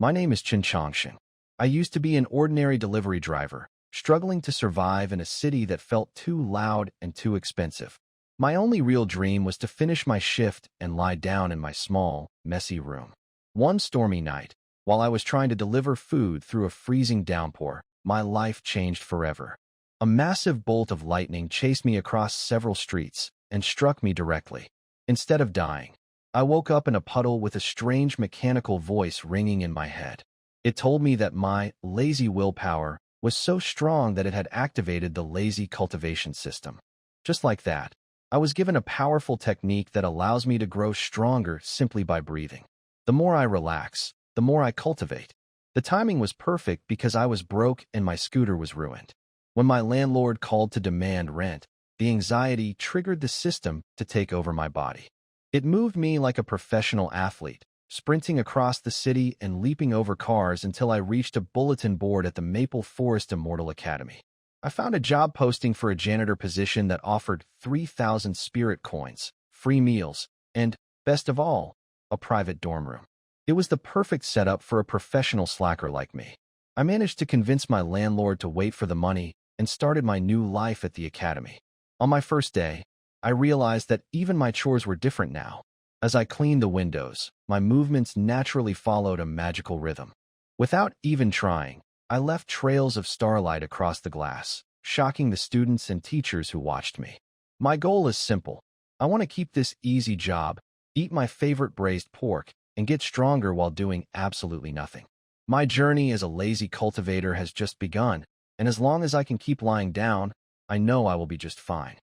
My name is Chen Chongsheng. I used to be an ordinary delivery driver, struggling to survive in a city that felt too loud and too expensive. My only real dream was to finish my shift and lie down in my small, messy room. One stormy night, while I was trying to deliver food through a freezing downpour, my life changed forever. A massive bolt of lightning chased me across several streets and struck me directly. Instead of dying, I woke up in a puddle with a strange mechanical voice ringing in my head. It told me that my lazy willpower was so strong that it had activated the lazy cultivation system. Just like that, I was given a powerful technique that allows me to grow stronger simply by breathing. The more I relax, the more I cultivate. The timing was perfect because I was broke and my scooter was ruined. When my landlord called to demand rent, the anxiety triggered the system to take over my body. It moved me like a professional athlete, sprinting across the city and leaping over cars until I reached a bulletin board at the Maple Forest Immortal Academy. I found a job posting for a janitor position that offered 3,000 spirit coins, free meals, and, best of all, a private dorm room. It was the perfect setup for a professional slacker like me. I managed to convince my landlord to wait for the money and started my new life at the academy. On my first day, I realized that even my chores were different now. As I cleaned the windows, my movements naturally followed a magical rhythm. Without even trying, I left trails of starlight across the glass, shocking the students and teachers who watched me. My goal is simple. I want to keep this easy job, eat my favorite braised pork, and get stronger while doing absolutely nothing. My journey as a lazy cultivator has just begun, and as long as I can keep lying down, I know I will be just fine.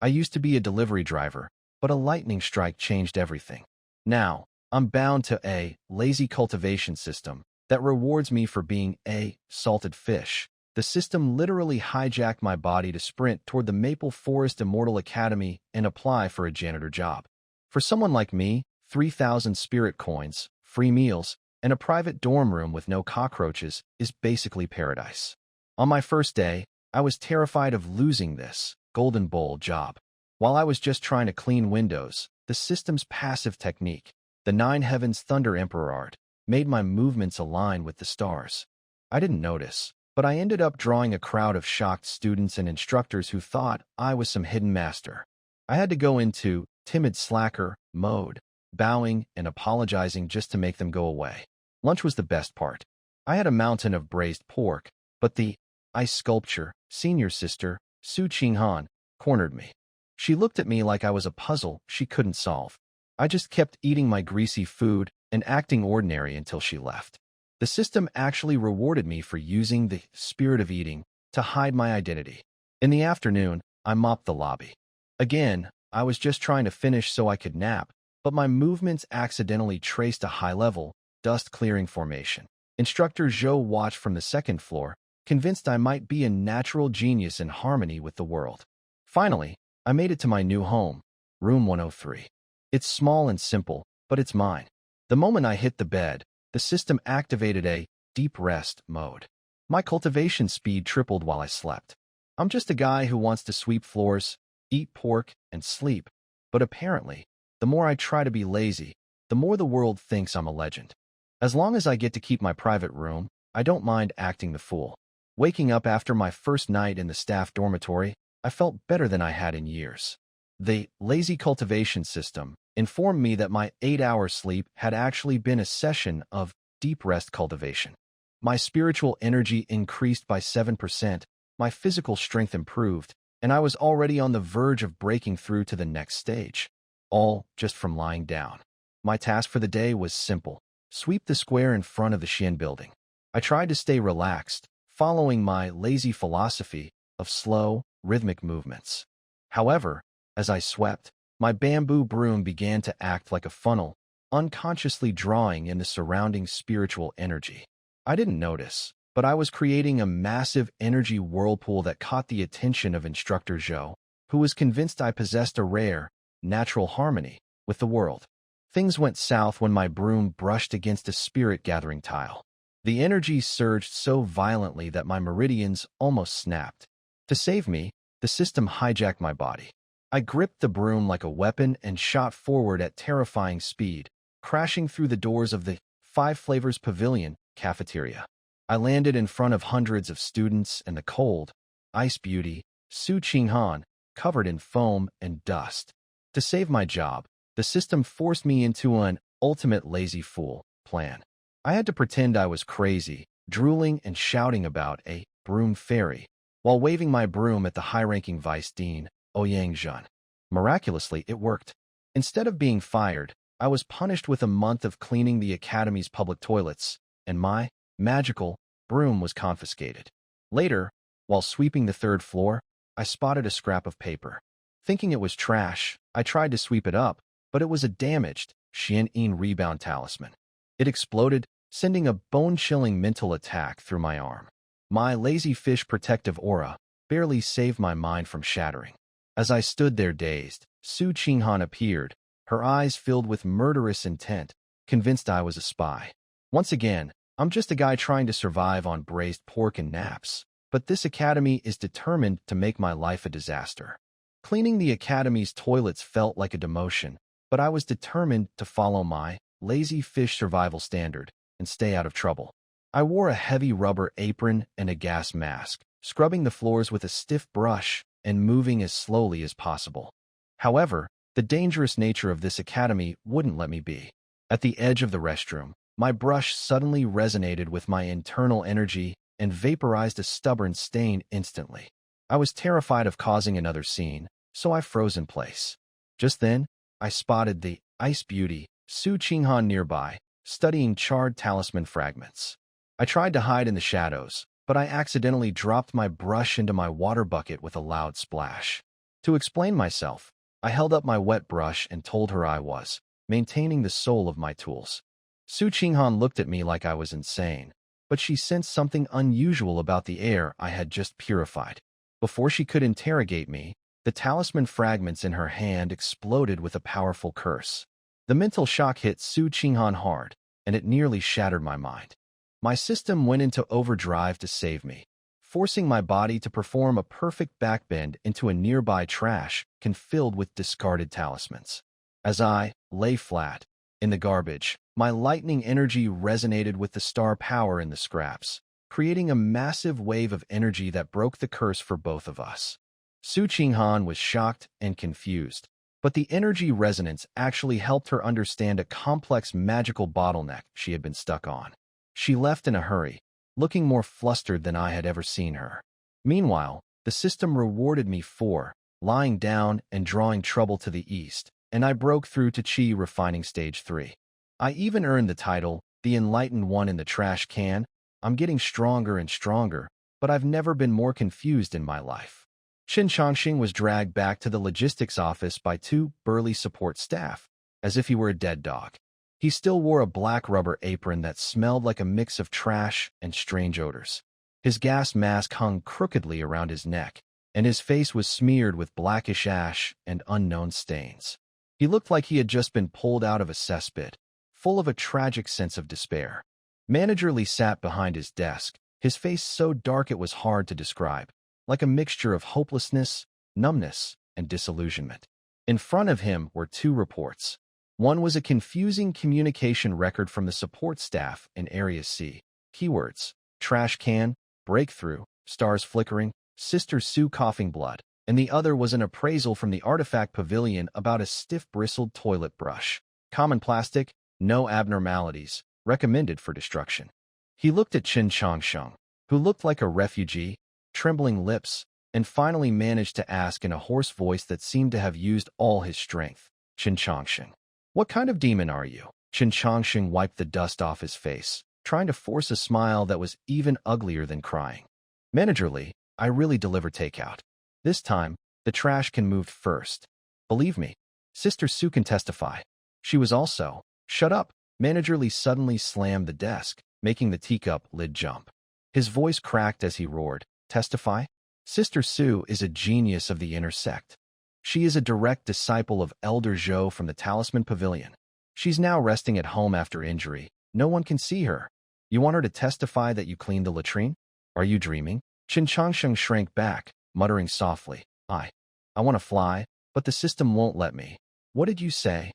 I used to be a delivery driver, but a lightning strike changed everything. Now, I'm bound to a lazy cultivation system that rewards me for being a salted fish. The system literally hijacked my body to sprint toward the Maple Forest Immortal Academy and apply for a janitor job. For someone like me, 3,000 spirit coins, free meals, and a private dorm room with no cockroaches is basically paradise. On my first day, I was terrified of losing this golden bowl job. While I was just trying to clean windows, the system's passive technique, the Nine Heavens Thunder Emperor art, made my movements align with the stars. I didn't notice, but I ended up drawing a crowd of shocked students and instructors who thought I was some hidden master. I had to go into timid slacker mode, bowing and apologizing just to make them go away. Lunch was the best part. I had a mountain of braised pork, but the ice sculpture, senior sister, Su Qinghan, cornered me. She looked at me like I was a puzzle she couldn't solve. I just kept eating my greasy food and acting ordinary until she left. The system actually rewarded me for using the spirit of eating to hide my identity. In the afternoon, I mopped the lobby. Again, I was just trying to finish so I could nap, but my movements accidentally traced a high-level, dust-clearing formation. Instructor Zhou watched from the second floor, convinced I might be a natural genius in harmony with the world. Finally, I made it to my new home, room 103. It's small and simple, but it's mine. The moment I hit the bed, the system activated a deep rest mode. My cultivation speed tripled while I slept. I'm just a guy who wants to sweep floors, eat pork, and sleep. But apparently, the more I try to be lazy, the more the world thinks I'm a legend. As long as I get to keep my private room, I don't mind acting the fool. Waking up after my first night in the staff dormitory, I felt better than I had in years. The lazy cultivation system informed me that my 8-hour sleep had actually been a session of deep rest cultivation. My spiritual energy increased by 7%, my physical strength improved, and I was already on the verge of breaking through to the next stage. All just from lying down. My task for the day was simple: sweep the square in front of the Xian building. I tried to stay relaxed, following my lazy philosophy of slow, rhythmic movements. However, as I swept, my bamboo broom began to act like a funnel, unconsciously drawing in the surrounding spiritual energy. I didn't notice, but I was creating a massive energy whirlpool that caught the attention of Instructor Zhou, who was convinced I possessed a rare, natural harmony with the world. Things went south when my broom brushed against a spirit-gathering tile. The energy surged so violently that my meridians almost snapped. To save me, the system hijacked my body. I gripped the broom like a weapon and shot forward at terrifying speed, crashing through the doors of the Five Flavors Pavilion cafeteria. I landed in front of hundreds of students and the cold, ice beauty, Su Qinghan, covered in foam and dust. To save my job, the system forced me into an ultimate lazy fool plan. I had to pretend I was crazy, drooling and shouting about a broom fairy, while waving my broom at the high-ranking vice dean, Ouyang Zhen. Miraculously, it worked. Instead of being fired, I was punished with a month of cleaning the academy's public toilets, and my magical broom was confiscated. Later, while sweeping the third floor, I spotted a scrap of paper. Thinking it was trash, I tried to sweep it up, but it was a damaged Xian rebound talisman. It exploded, sending a bone-chilling mental attack through my arm. My lazy fish protective aura barely saved my mind from shattering. As I stood there dazed, Su Qinghan appeared, her eyes filled with murderous intent, convinced I was a spy. Once again, I'm just a guy trying to survive on braised pork and naps, but this academy is determined to make my life a disaster. Cleaning the academy's toilets felt like a demotion, but I was determined to follow my lazy fish survival standard and stay out of trouble. I wore a heavy rubber apron and a gas mask, scrubbing the floors with a stiff brush and moving as slowly as possible. However, the dangerous nature of this academy wouldn't let me be. At the edge of the restroom, my brush suddenly resonated with my internal energy and vaporized a stubborn stain instantly. I was terrified of causing another scene, so I froze in place. Just then, I spotted the ice beauty, Su Qinghan, nearby, studying charred talisman fragments. I tried to hide in the shadows, but I accidentally dropped my brush into my water bucket with a loud splash. To explain myself, I held up my wet brush and told her I was maintaining the soul of my tools. Su Qinghan looked at me like I was insane, but she sensed something unusual about the air I had just purified. Before she could interrogate me, the talisman fragments in her hand exploded with a powerful curse. The mental shock hit Su Qinghan hard, and it nearly shattered my mind. My system went into overdrive to save me, forcing my body to perform a perfect backbend into a nearby trash can filled with discarded talismans. As I lay flat in the garbage, my lightning energy resonated with the star power in the scraps, creating a massive wave of energy that broke the curse for both of us. Su Qinghan was shocked and confused, but the energy resonance actually helped her understand a complex magical bottleneck she had been stuck on. She left in a hurry, looking more flustered than I had ever seen her. Meanwhile, the system rewarded me for lying down and drawing trouble to the east, and I broke through to Qi refining stage 3. I even earned the title, the enlightened one in the trash can. I'm getting stronger and stronger, but I've never been more confused in my life. Qin Chongqing was dragged back to the logistics office by two burly support staff, as if he were a dead dog. He still wore a black rubber apron that smelled like a mix of trash and strange odors. His gas mask hung crookedly around his neck, and his face was smeared with blackish ash and unknown stains. He looked like he had just been pulled out of a cesspit, full of a tragic sense of despair. Manager Lee sat behind his desk, his face so dark it was hard to describe, like a mixture of hopelessness, numbness, and disillusionment. In front of him were two reports. One was a confusing communication record from the support staff in Area C. Keywords: trash can, breakthrough, stars flickering, Sister Sue coughing blood, and the other was an appraisal from the artifact pavilion about a stiff-bristled toilet brush. Common plastic, no abnormalities, recommended for destruction. He looked at Qin Chongsheng, who looked like a refugee, trembling lips, and finally managed to ask in a hoarse voice that seemed to have used all his strength. Qin Chongsheng, what kind of demon are you? Qin Chongsheng wiped the dust off his face, trying to force a smile that was even uglier than crying. Manager Lee, I really deliver takeout. This time, the trash can move first. Believe me, Sister Sue can testify. She was also. Shut up. Manager Lee suddenly slammed the desk, making the teacup lid jump. His voice cracked as he roared, testify? Sister Sue is a genius of the inner sect. She is a direct disciple of Elder Zhou from the Talisman Pavilion. She's now resting at home after injury. No one can see her. You want her to testify that you cleaned the latrine? Are you dreaming? Qin Chongsheng shrank back, muttering softly, I want to fly, but the system won't let me. What did you say?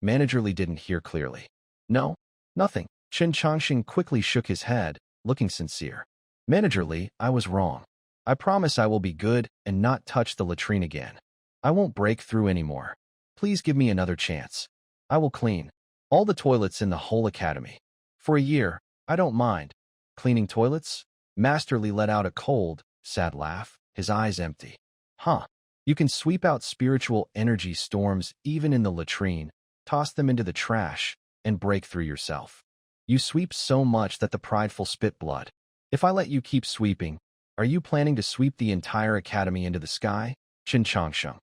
Manager Lee didn't hear clearly. No, nothing. Chen Changxing quickly shook his head, looking sincere. Manager Li, I was wrong. I promise I will be good and not touch the latrine again. I won't break through anymore. Please give me another chance. I will clean all the toilets in the whole academy. For a year, I don't mind. Cleaning toilets? Master Li let out a cold, sad laugh, his eyes empty. Huh. You can sweep out spiritual energy storms even in the latrine, toss them into the trash, and break through yourself. You sweep so much that the prideful spit blood. If I let you keep sweeping, are you planning to sweep the entire academy into the sky? Chen Changsheng.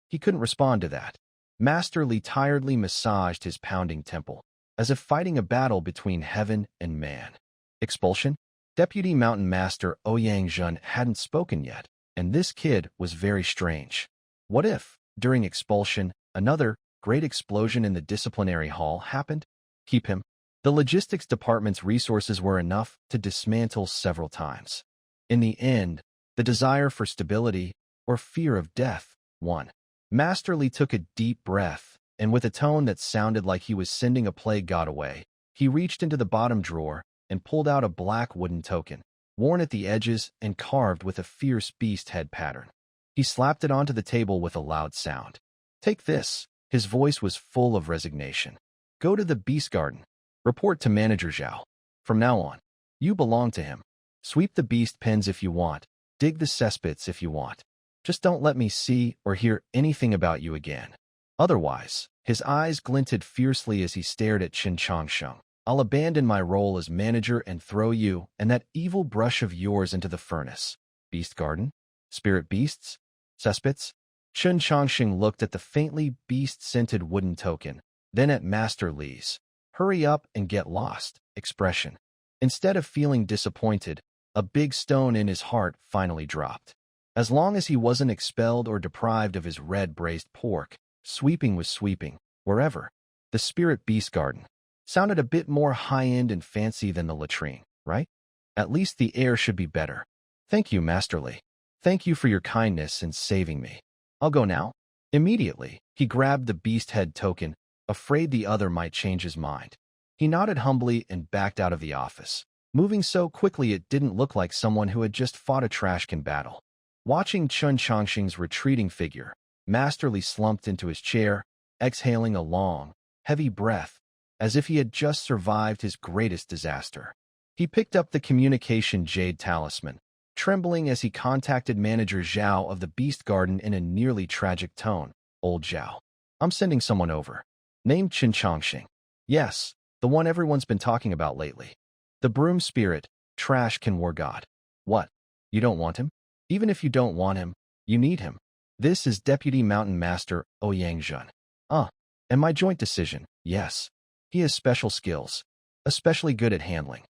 He couldn't respond to that. Master Li tiredly massaged his pounding temple, as if fighting a battle between heaven and man. Expulsion? Deputy Mountain Master Ouyang Zhen hadn't spoken yet, and this kid was very strange. What if, during expulsion, another great explosion in the disciplinary hall happened? Keep him. The logistics department's resources were enough to dismantle several times. In the end, the desire for stability or fear of death won. Master Li took a deep breath, and with a tone that sounded like he was sending a plague god away, he reached into the bottom drawer and pulled out a black wooden token, worn at the edges and carved with a fierce beast head pattern. He slapped it onto the table with a loud sound. Take this. His voice was full of resignation. Go to the beast garden. Report to Manager Zhao. From now on, you belong to him. Sweep the beast pens if you want. Dig the cesspits if you want. Just don't let me see or hear anything about you again. Otherwise, his eyes glinted fiercely as he stared at Chen Changsheng. I'll abandon my role as manager and throw you and that evil brush of yours into the furnace. Beast garden? Spirit beasts? Cesspits? Chen Changsheng looked at the faintly beast-scented wooden token, then at Master Li's hurry up and get lost expression. Instead of feeling disappointed, a big stone in his heart finally dropped. As long as he wasn't expelled or deprived of his red braised pork, sweeping was sweeping, wherever. The Spirit Beast Garden sounded a bit more high-end and fancy than the latrine, right? At least the air should be better. Thank you, Master Li. Thank you for your kindness in saving me. I'll go now. Immediately, he grabbed the beast head token, afraid the other might change his mind. He nodded humbly and backed out of the office, moving so quickly it didn't look like someone who had just fought a trashcan battle. Watching Chen Changxing's retreating figure, Master Li slumped into his chair, exhaling a long, heavy breath, as if he had just survived his greatest disaster. He picked up the communication jade talisman, trembling as he contacted Manager Zhao of the Beast Garden in a nearly tragic tone. Old Zhao. I'm sending someone over. Named Chen Changxing. Yes, the one everyone's been talking about lately. The broom spirit, trash can war god. What? You don't want him? Even if you don't want him, you need him. This is Deputy Mountain Master Ouyang Zhen. And my joint decision, yes. He has special skills, especially good at handling.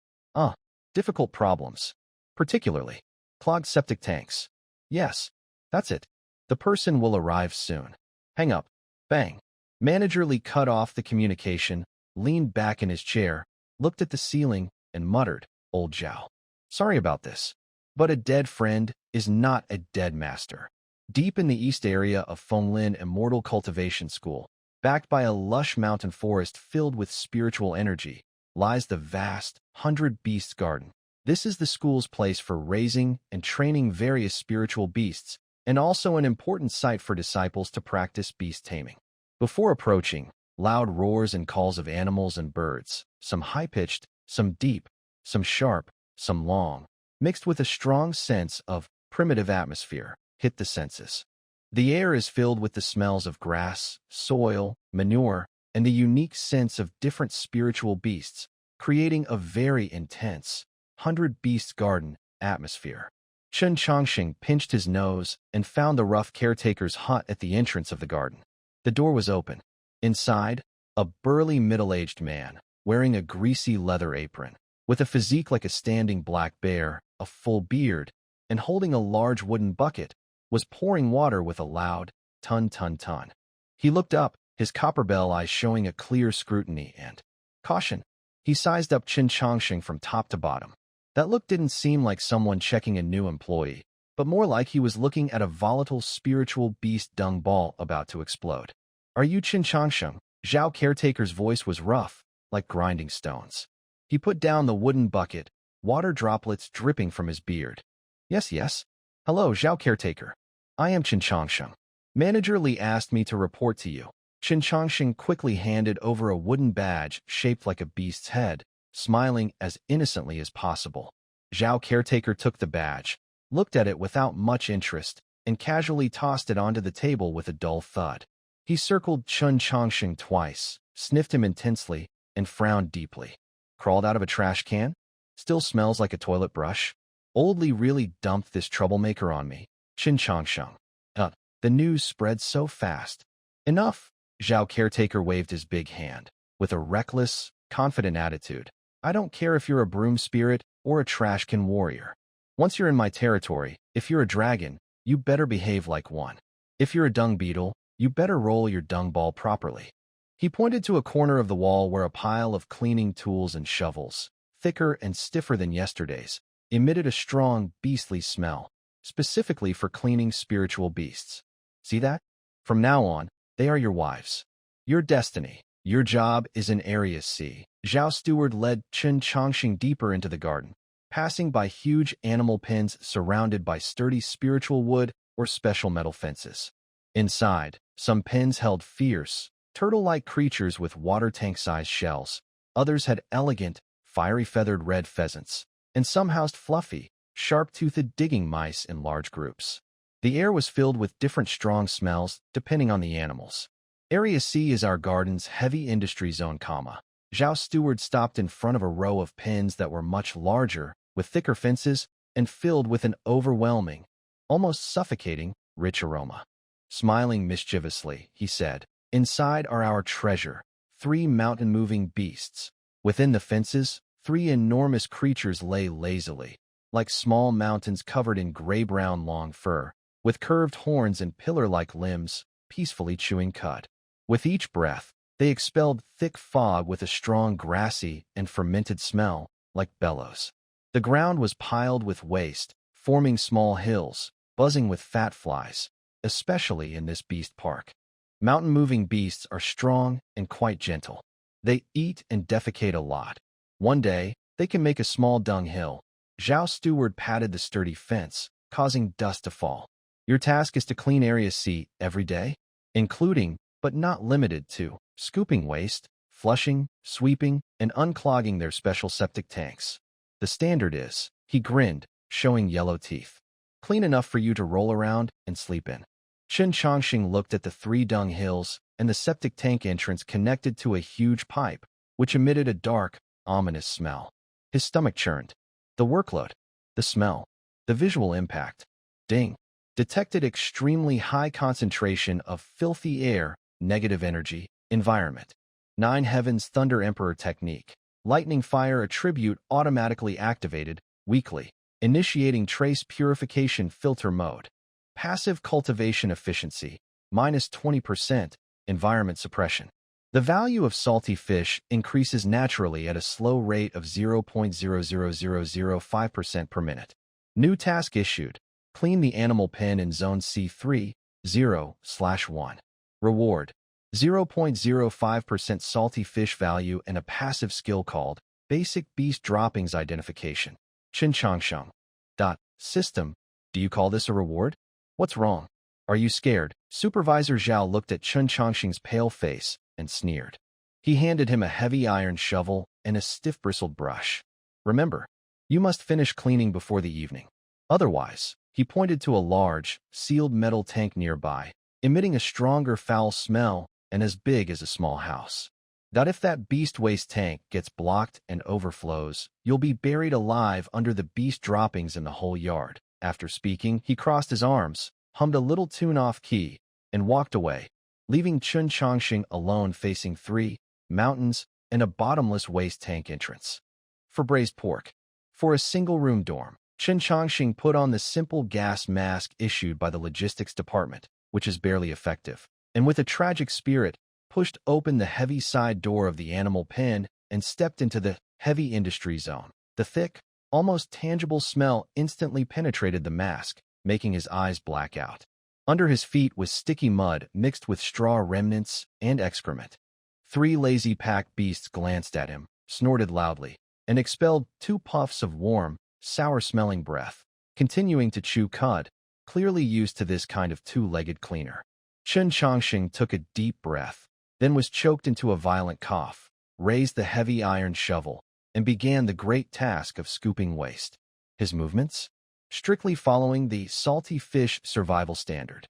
Difficult problems. Particularly, clogged septic tanks. Yes, that's it. The person will arrive soon. Hang up. Bang. Manager Li cut off the communication, leaned back in his chair, looked at the ceiling, and muttered, Old Zhao. Sorry about this, but a dead friend is not a dead master. Deep in the east area of Fenglin Immortal Cultivation School, backed by a lush mountain forest filled with spiritual energy, lies the vast 100 Beasts Garden. This is the school's place for raising and training various spiritual beasts, and also an important site for disciples to practice beast taming. Before approaching, loud roars and calls of animals and birds, some high-pitched, some deep, some sharp, some long, mixed with a strong sense of primitive atmosphere, hit the senses. The air is filled with the smells of grass, soil, manure, and the unique sense of different spiritual beasts, creating a very intense 100 Beasts Garden atmosphere. Chen Changxing pinched his nose and found the rough caretaker's hut at the entrance of the garden. The door was open. Inside, a burly middle-aged man, wearing a greasy leather apron, with a physique like a standing black bear, a full beard, and holding a large wooden bucket, was pouring water with a loud ton-ton-ton. He looked up, his copper-bell eyes showing a clear scrutiny and caution. He sized up Chen Changxing from top to bottom. That look didn't seem like someone checking a new employee, but more like he was looking at a volatile spiritual beast dung ball about to explode. Are you Chen Changxing? Zhao caretaker's voice was rough, like grinding stones. He put down the wooden bucket, water droplets dripping from his beard. Yes, yes. Hello, Zhao caretaker. I am Chen Changsheng. Manager Li asked me to report to you. Chen Changsheng quickly handed over a wooden badge shaped like a beast's head, smiling as innocently as possible. Zhao caretaker took the badge, looked at it without much interest, and casually tossed it onto the table with a dull thud. He circled Chen Changsheng twice, sniffed him intensely, and frowned deeply. Crawled out of a trash can? Still smells like a toilet brush? Old Li really dumped this troublemaker on me. Chen Changsheng. The news spread so fast. Enough! Zhao caretaker waved his big hand, with a reckless, confident attitude. I don't care if you're a broom spirit or a trash can warrior. Once you're in my territory, if you're a dragon, you better behave like one. If you're a dung beetle, you better roll your dung ball properly. He pointed to a corner of the wall where a pile of cleaning tools and shovels, thicker and stiffer than yesterday's, emitted a strong, beastly smell, specifically for cleaning spiritual beasts. See that? From now on, they are your wives. Your destiny. Your job is in Area C. Zhao Steward led Chen Changsheng deeper into the garden, passing by huge animal pens surrounded by sturdy spiritual wood or special metal fences. Inside, some pens held fierce, turtle-like creatures with water tank-sized shells. Others had elegant, fiery-feathered red pheasants, and some housed fluffy, sharp-toothed digging mice in large groups. The air was filled with different strong smells depending on the animals. Area C is our garden's heavy industry zone, Zhao Steward stopped in front of a row of pens that were much larger, with thicker fences, and filled with an overwhelming, almost suffocating, rich aroma. Smiling mischievously, he said, inside are our treasure, 3 mountain-moving beasts. Within the fences, 3 enormous creatures lay lazily, like small mountains covered in gray-brown long fur, with curved horns and pillar-like limbs, peacefully chewing cud. With each breath, they expelled thick fog with a strong grassy and fermented smell, like bellows. The ground was piled with waste, forming small hills, buzzing with fat flies, especially in this beast park. Mountain-moving beasts are strong and quite gentle. They eat and defecate a lot. One day, they can make a small dunghill. Zhao Steward patted the sturdy fence, causing dust to fall. Your task is to clean Area C every day, including, but not limited to, scooping waste, flushing, sweeping, and unclogging their special septic tanks. The standard is, he grinned, showing yellow teeth, clean enough for you to roll around and sleep in. Chen Changsheng looked at the 3 dung hills and the septic tank entrance connected to a huge pipe, which emitted a dark, ominous smell. His stomach churned. The workload, the smell, the visual impact. Ding. Detected extremely high concentration of filthy air, negative energy, environment. 9 Heavens Thunder Emperor technique. Lightning fire attribute automatically activated, weekly. Initiating trace purification filter mode. Passive cultivation efficiency, -20%, environment suppression. The value of salty fish increases naturally at a slow rate of 0.00005% per minute. New task issued. Clean the animal pen in Zone C3, 0/1. Reward. 0.05% salty fish value and a passive skill called Basic Beast Droppings Identification. Chen Changsheng. System. Do you call this a reward? What's wrong? Are you scared? Supervisor Zhao looked at Chen Changsheng's pale face and sneered. He handed him a heavy iron shovel and a stiff-bristled brush. Remember, you must finish cleaning before the evening. Otherwise, he pointed to a large, sealed metal tank nearby, emitting a stronger foul smell and as big as a small house. If that beast waste tank gets blocked and overflows, you'll be buried alive under the beast droppings in the whole yard. After speaking, he crossed his arms, hummed a little tune off-key, and walked away, leaving Chen Changsheng alone facing 3 mountains and a bottomless waste tank entrance. For braised pork. For a single-room dorm, Chen Changsheng put on the simple gas mask issued by the logistics department, which is barely effective, and with a tragic spirit, pushed open the heavy side door of the animal pen and stepped into the heavy industry zone. The thick, almost tangible smell instantly penetrated the mask, making his eyes black out. Under his feet was sticky mud mixed with straw remnants and excrement. 3 lazy pack beasts glanced at him, snorted loudly, and expelled 2 puffs of warm, sour-smelling breath, continuing to chew cud, clearly used to this kind of two-legged cleaner. Chen Chongqing took a deep breath, then was choked into a violent cough, raised the heavy iron shovel, and began the great task of scooping waste. His movements? Strictly following the salty fish survival standard.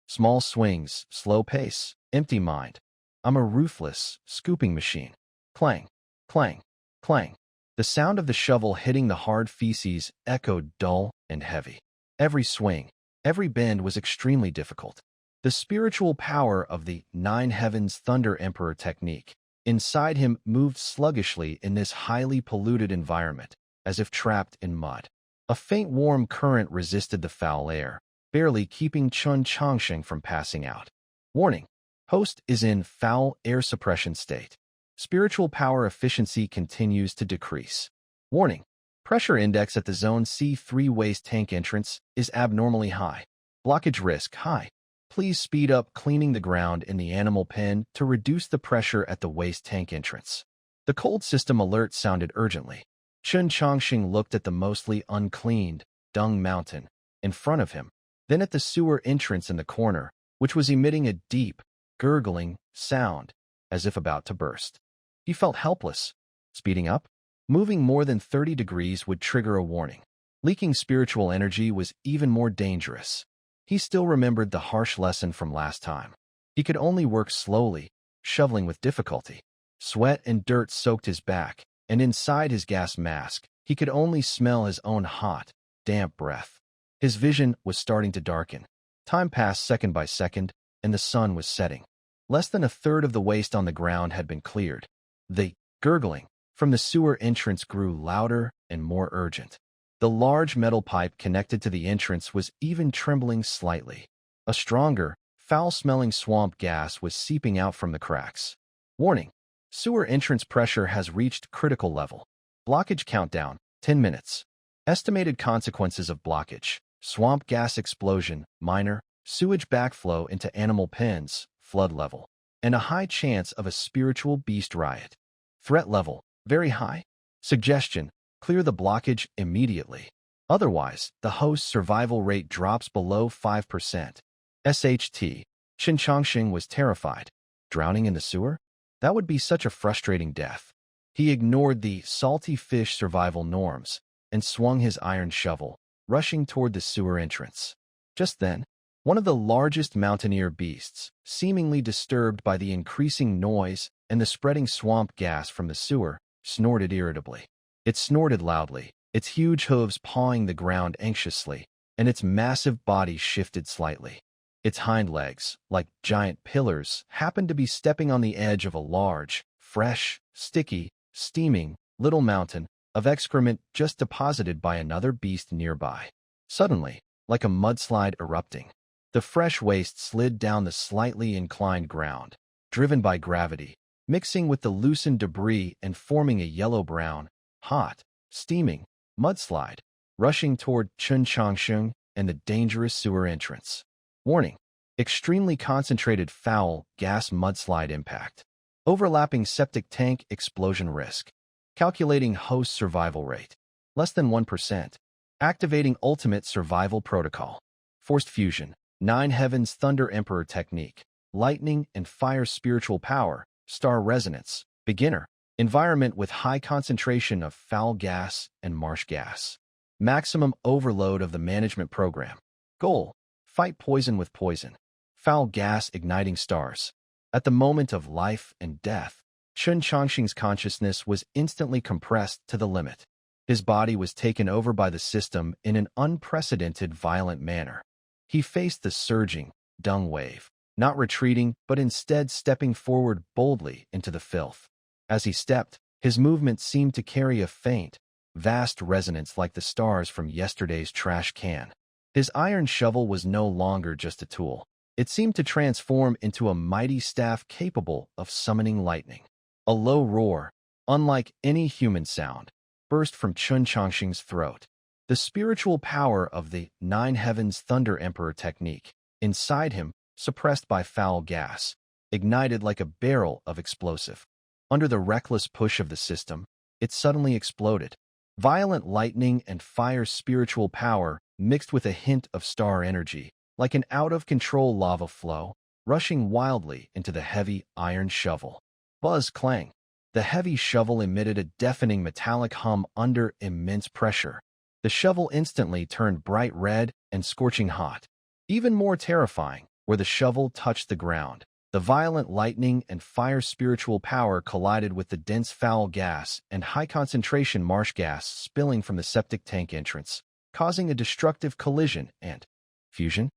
Small swings, slow pace, empty mind. I'm a ruthless, scooping machine. Clang, clang, clang. The sound of the shovel hitting the hard feces echoed dull and heavy. Every swing, every bend was extremely difficult. The spiritual power of the Nine Heavens Thunder Emperor technique inside him moved sluggishly in this highly polluted environment, as if trapped in mud. A faint warm current resisted the foul air, barely keeping Chen Chongqing from passing out. Warning: host is in foul air suppression state. Spiritual power efficiency continues to decrease. Warning: pressure index at the Zone C3 waste tank entrance is abnormally high. Blockage risk high. Please speed up cleaning the ground in the animal pen to reduce the pressure at the waste tank entrance. The cold system alert sounded urgently. Chen Chongqing looked at the mostly uncleaned dung mountain in front of him, then at the sewer entrance in the corner, which was emitting a deep, gurgling sound, as if about to burst. He felt helpless. Speeding up? Moving more than 30 degrees would trigger a warning. Leaking spiritual energy was even more dangerous. He still remembered the harsh lesson from last time. He could only work slowly, shoveling with difficulty. Sweat and dirt soaked his back, and inside his gas mask, he could only smell his own hot, damp breath. His vision was starting to darken. Time passed second by second, and the sun was setting. Less than a third of the waste on the ground had been cleared. The gurgling from the sewer entrance grew louder and more urgent. The large metal pipe connected to the entrance was even trembling slightly. A stronger, foul-smelling swamp gas was seeping out from the cracks. Warning: sewer entrance pressure has reached critical level. Blockage countdown, 10 minutes. Estimated consequences of blockage: swamp gas explosion, minor, sewage backflow into animal pens, flood level, and a high chance of a spiritual beast riot. Threat level, very high. Suggestion: clear the blockage immediately. Otherwise, the host's survival rate drops below 5%. SHT. Chen Chongqing was terrified. Drowning in the sewer? That would be such a frustrating death. He ignored the salty fish survival norms and swung his iron shovel, rushing toward the sewer entrance. Just then, one of the largest mountaineer beasts, seemingly disturbed by the increasing noise and the spreading swamp gas from the sewer, snorted irritably. It snorted loudly, its huge hooves pawing the ground anxiously, and its massive body shifted slightly. Its hind legs, like giant pillars, happened to be stepping on the edge of a large, fresh, sticky, steaming, little mountain of excrement just deposited by another beast nearby. Suddenly, like a mudslide erupting, the fresh waste slid down the slightly inclined ground, driven by gravity, mixing with the loosened debris and forming a yellow-brown, hot, steaming mudslide, rushing toward Chen Chongqing and the dangerous sewer entrance. Warning: extremely concentrated foul gas mudslide impact. Overlapping septic tank explosion risk. Calculating host survival rate. Less than 1%. Activating ultimate survival protocol. Forced fusion. Nine Heavens Thunder Emperor technique. Lightning and fire spiritual power. Star resonance. Beginner. Environment with high concentration of foul gas and marsh gas. Maximum overload of the management program. Goal: fight poison with poison. Foul gas igniting stars. At the moment of life and death, Chen Chongqing's consciousness was instantly compressed to the limit. His body was taken over by the system in an unprecedented violent manner. He faced the surging, dung wave, not retreating but instead stepping forward boldly into the filth. As he stepped, his movement seemed to carry a faint, vast resonance like the stars from yesterday's trash can. His iron shovel was no longer just a tool. It seemed to transform into a mighty staff capable of summoning lightning. A low roar, unlike any human sound, burst from Chen Chongqing's throat. The spiritual power of the Nine Heavens Thunder Emperor technique, inside him, suppressed by foul gas, ignited like a barrel of explosive. Under the reckless push of the system, it suddenly exploded. Violent lightning and fire's spiritual power mixed with a hint of star energy, like an out-of-control lava flow, rushing wildly into the heavy iron shovel. Buzz clang. The heavy shovel emitted a deafening metallic hum under immense pressure. The shovel instantly turned bright red and scorching hot. Even more terrifying, where the shovel touched the ground, the violent lightning and fire's spiritual power collided with the dense foul gas and high-concentration marsh gas spilling from the septic tank entrance, causing a destructive collision and fusion.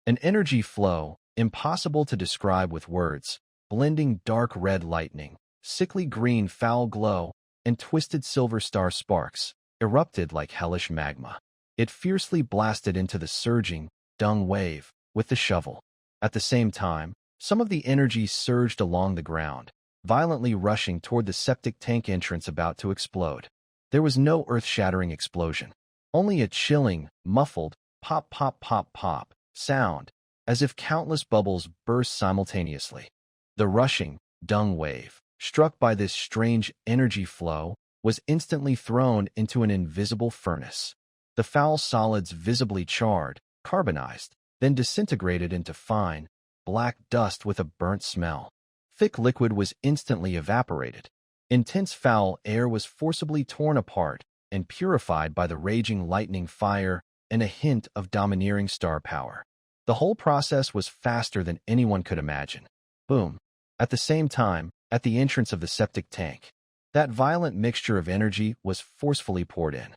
An energy flow, impossible to describe with words, blending dark red lightning, sickly green foul glow, and twisted silver star sparks, erupted like hellish magma. It fiercely blasted into the surging, dung wave with the shovel. At the same time, some of the energy surged along the ground, violently rushing toward the septic tank entrance about to explode. There was no earth-shattering explosion, only a chilling, muffled, pop pop pop pop sound, as if countless bubbles burst simultaneously. The rushing, dung wave, struck by this strange energy flow, was instantly thrown into an invisible furnace. The foul solids visibly charred, carbonized, then disintegrated into fine, black dust with a burnt smell. Thick liquid was instantly evaporated. Intense foul air was forcibly torn apart and purified by the raging lightning fire and a hint of domineering star power. The whole process was faster than anyone could imagine. Boom. At the same time, at the entrance of the septic tank, that violent mixture of energy was forcefully poured in.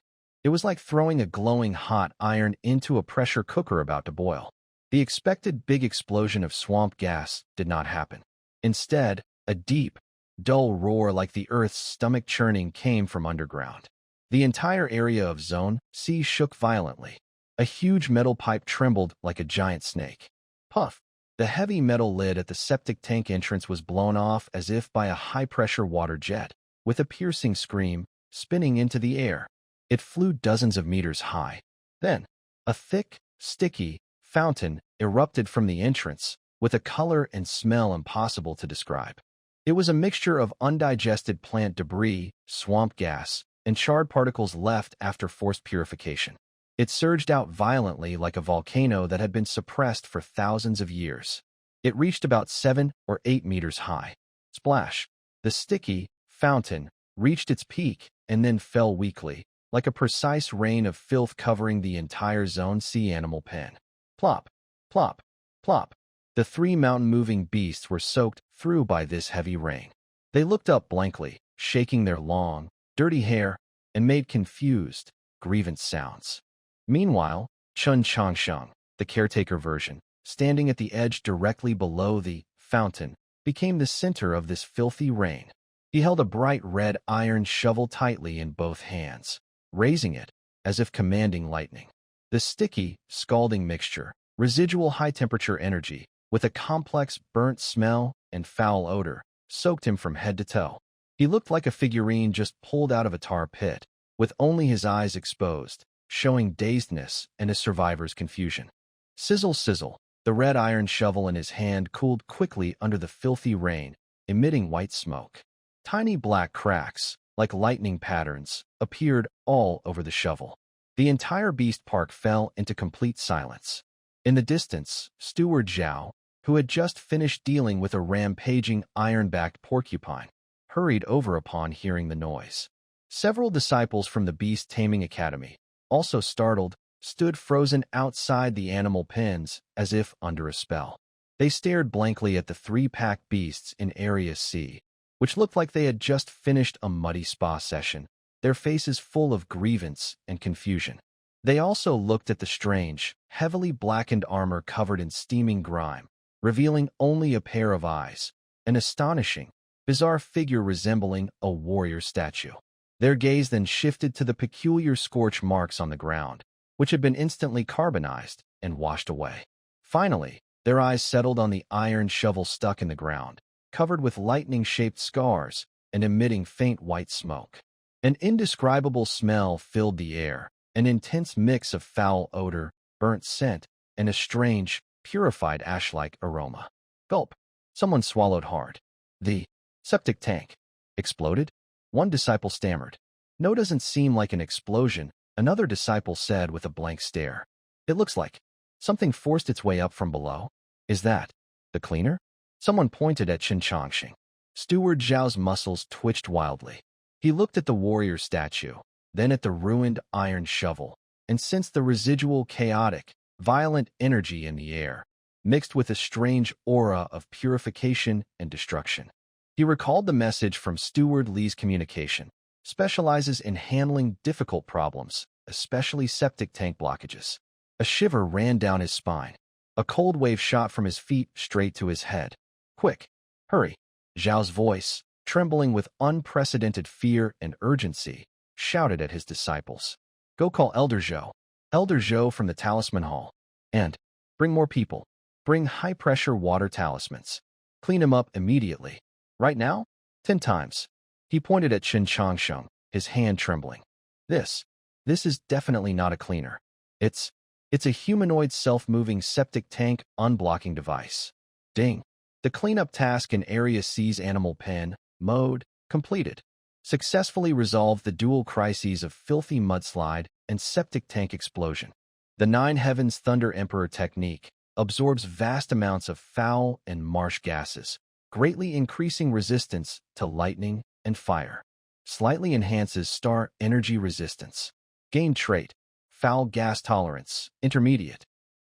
It was like throwing a glowing hot iron into a pressure cooker about to boil. The expected big explosion of swamp gas did not happen. Instead, a deep, dull roar like the Earth's stomach churning came from underground. The entire area of Zone C shook violently. A huge metal pipe trembled like a giant snake. Puff! The heavy metal lid at the septic tank entrance was blown off as if by a high-pressure water jet. With a piercing scream, spinning into the air, it flew dozens of meters high. Then, a thick, sticky fountain erupted from the entrance, with a color and smell impossible to describe. It was a mixture of undigested plant debris, swamp gas, and charred particles left after forced purification. It surged out violently like a volcano that had been suppressed for thousands of years. It reached about 7 or 8 meters high. Splash! The sticky fountain reached its peak and then fell weakly, like a precise rain of filth covering the entire Zone C animal pen. Plop! Plop! Plop! The three mountain-moving beasts were soaked through by this heavy rain. They looked up blankly, shaking their long, dirty hair, and made confused, grievance sounds. Meanwhile, Chun Changsheng, the caretaker version, standing at the edge directly below the fountain, became the center of this filthy rain. He held a bright red iron shovel tightly in both hands, raising it, as if commanding lightning. The sticky, scalding mixture, residual high-temperature energy, with a complex burnt smell and foul odor, soaked him from head to toe. He looked like a figurine just pulled out of a tar pit, with only his eyes exposed, showing dazedness and a survivor's confusion. Sizzle, sizzle, the red iron shovel in his hand cooled quickly under the filthy rain, emitting white smoke. Tiny black cracks, like lightning patterns, appeared all over the shovel. The entire beast park fell into complete silence. In the distance, Steward Zhao, who had just finished dealing with a rampaging iron-backed porcupine, hurried over upon hearing the noise. Several disciples from the Beast Taming Academy, also startled, stood frozen outside the animal pens as if under a spell. They stared blankly at the three packed beasts in Area C, which looked like they had just finished a muddy spa session, their faces full of grievance and confusion. They also looked at the strange, heavily blackened armor covered in steaming grime, revealing only a pair of eyes, an astonishing, bizarre figure resembling a warrior statue. Their gaze then shifted to the peculiar scorch marks on the ground, which had been instantly carbonized and washed away. Finally, their eyes settled on the iron shovel stuck in the ground, covered with lightning-shaped scars and emitting faint white smoke. An indescribable smell filled the air, an intense mix of foul odor, burnt scent, and a strange, purified ash-like aroma. Gulp! Someone swallowed hard. The septic tank exploded? One disciple stammered. No, doesn't seem like an explosion, another disciple said with a blank stare. It looks like something forced its way up from below. Is that the cleaner? Someone pointed at Chen Chongqing. Steward Zhao's muscles twitched wildly. He looked at the warrior statue, then at the ruined iron shovel, and sensed the residual chaotic, violent energy in the air, mixed with a strange aura of purification and destruction. He recalled the message from Steward Li's communication, specializes in handling difficult problems, especially septic tank blockages. A shiver ran down his spine. A cold wave shot from his feet straight to his head. Quick, hurry. Zhao's voice, trembling with unprecedented fear and urgency, shouted at his disciples. Go call Elder Zhou. Elder Zhou from the Talisman Hall. And bring more people. Bring high-pressure water talismans. Clean him up immediately. Right now? 10 times. He pointed at Chen Chongqing, his hand trembling. This is definitely not a cleaner. It's a humanoid self-moving septic tank unblocking device. Ding. The cleanup task in Area C's animal pen mode completed. Successfully resolved the dual crises of filthy mudslide and septic tank explosion. The Nine Heavens Thunder Emperor technique absorbs vast amounts of foul and marsh gases, greatly increasing resistance to lightning and fire. Slightly enhances star energy resistance. Gain trait, foul gas tolerance, intermediate.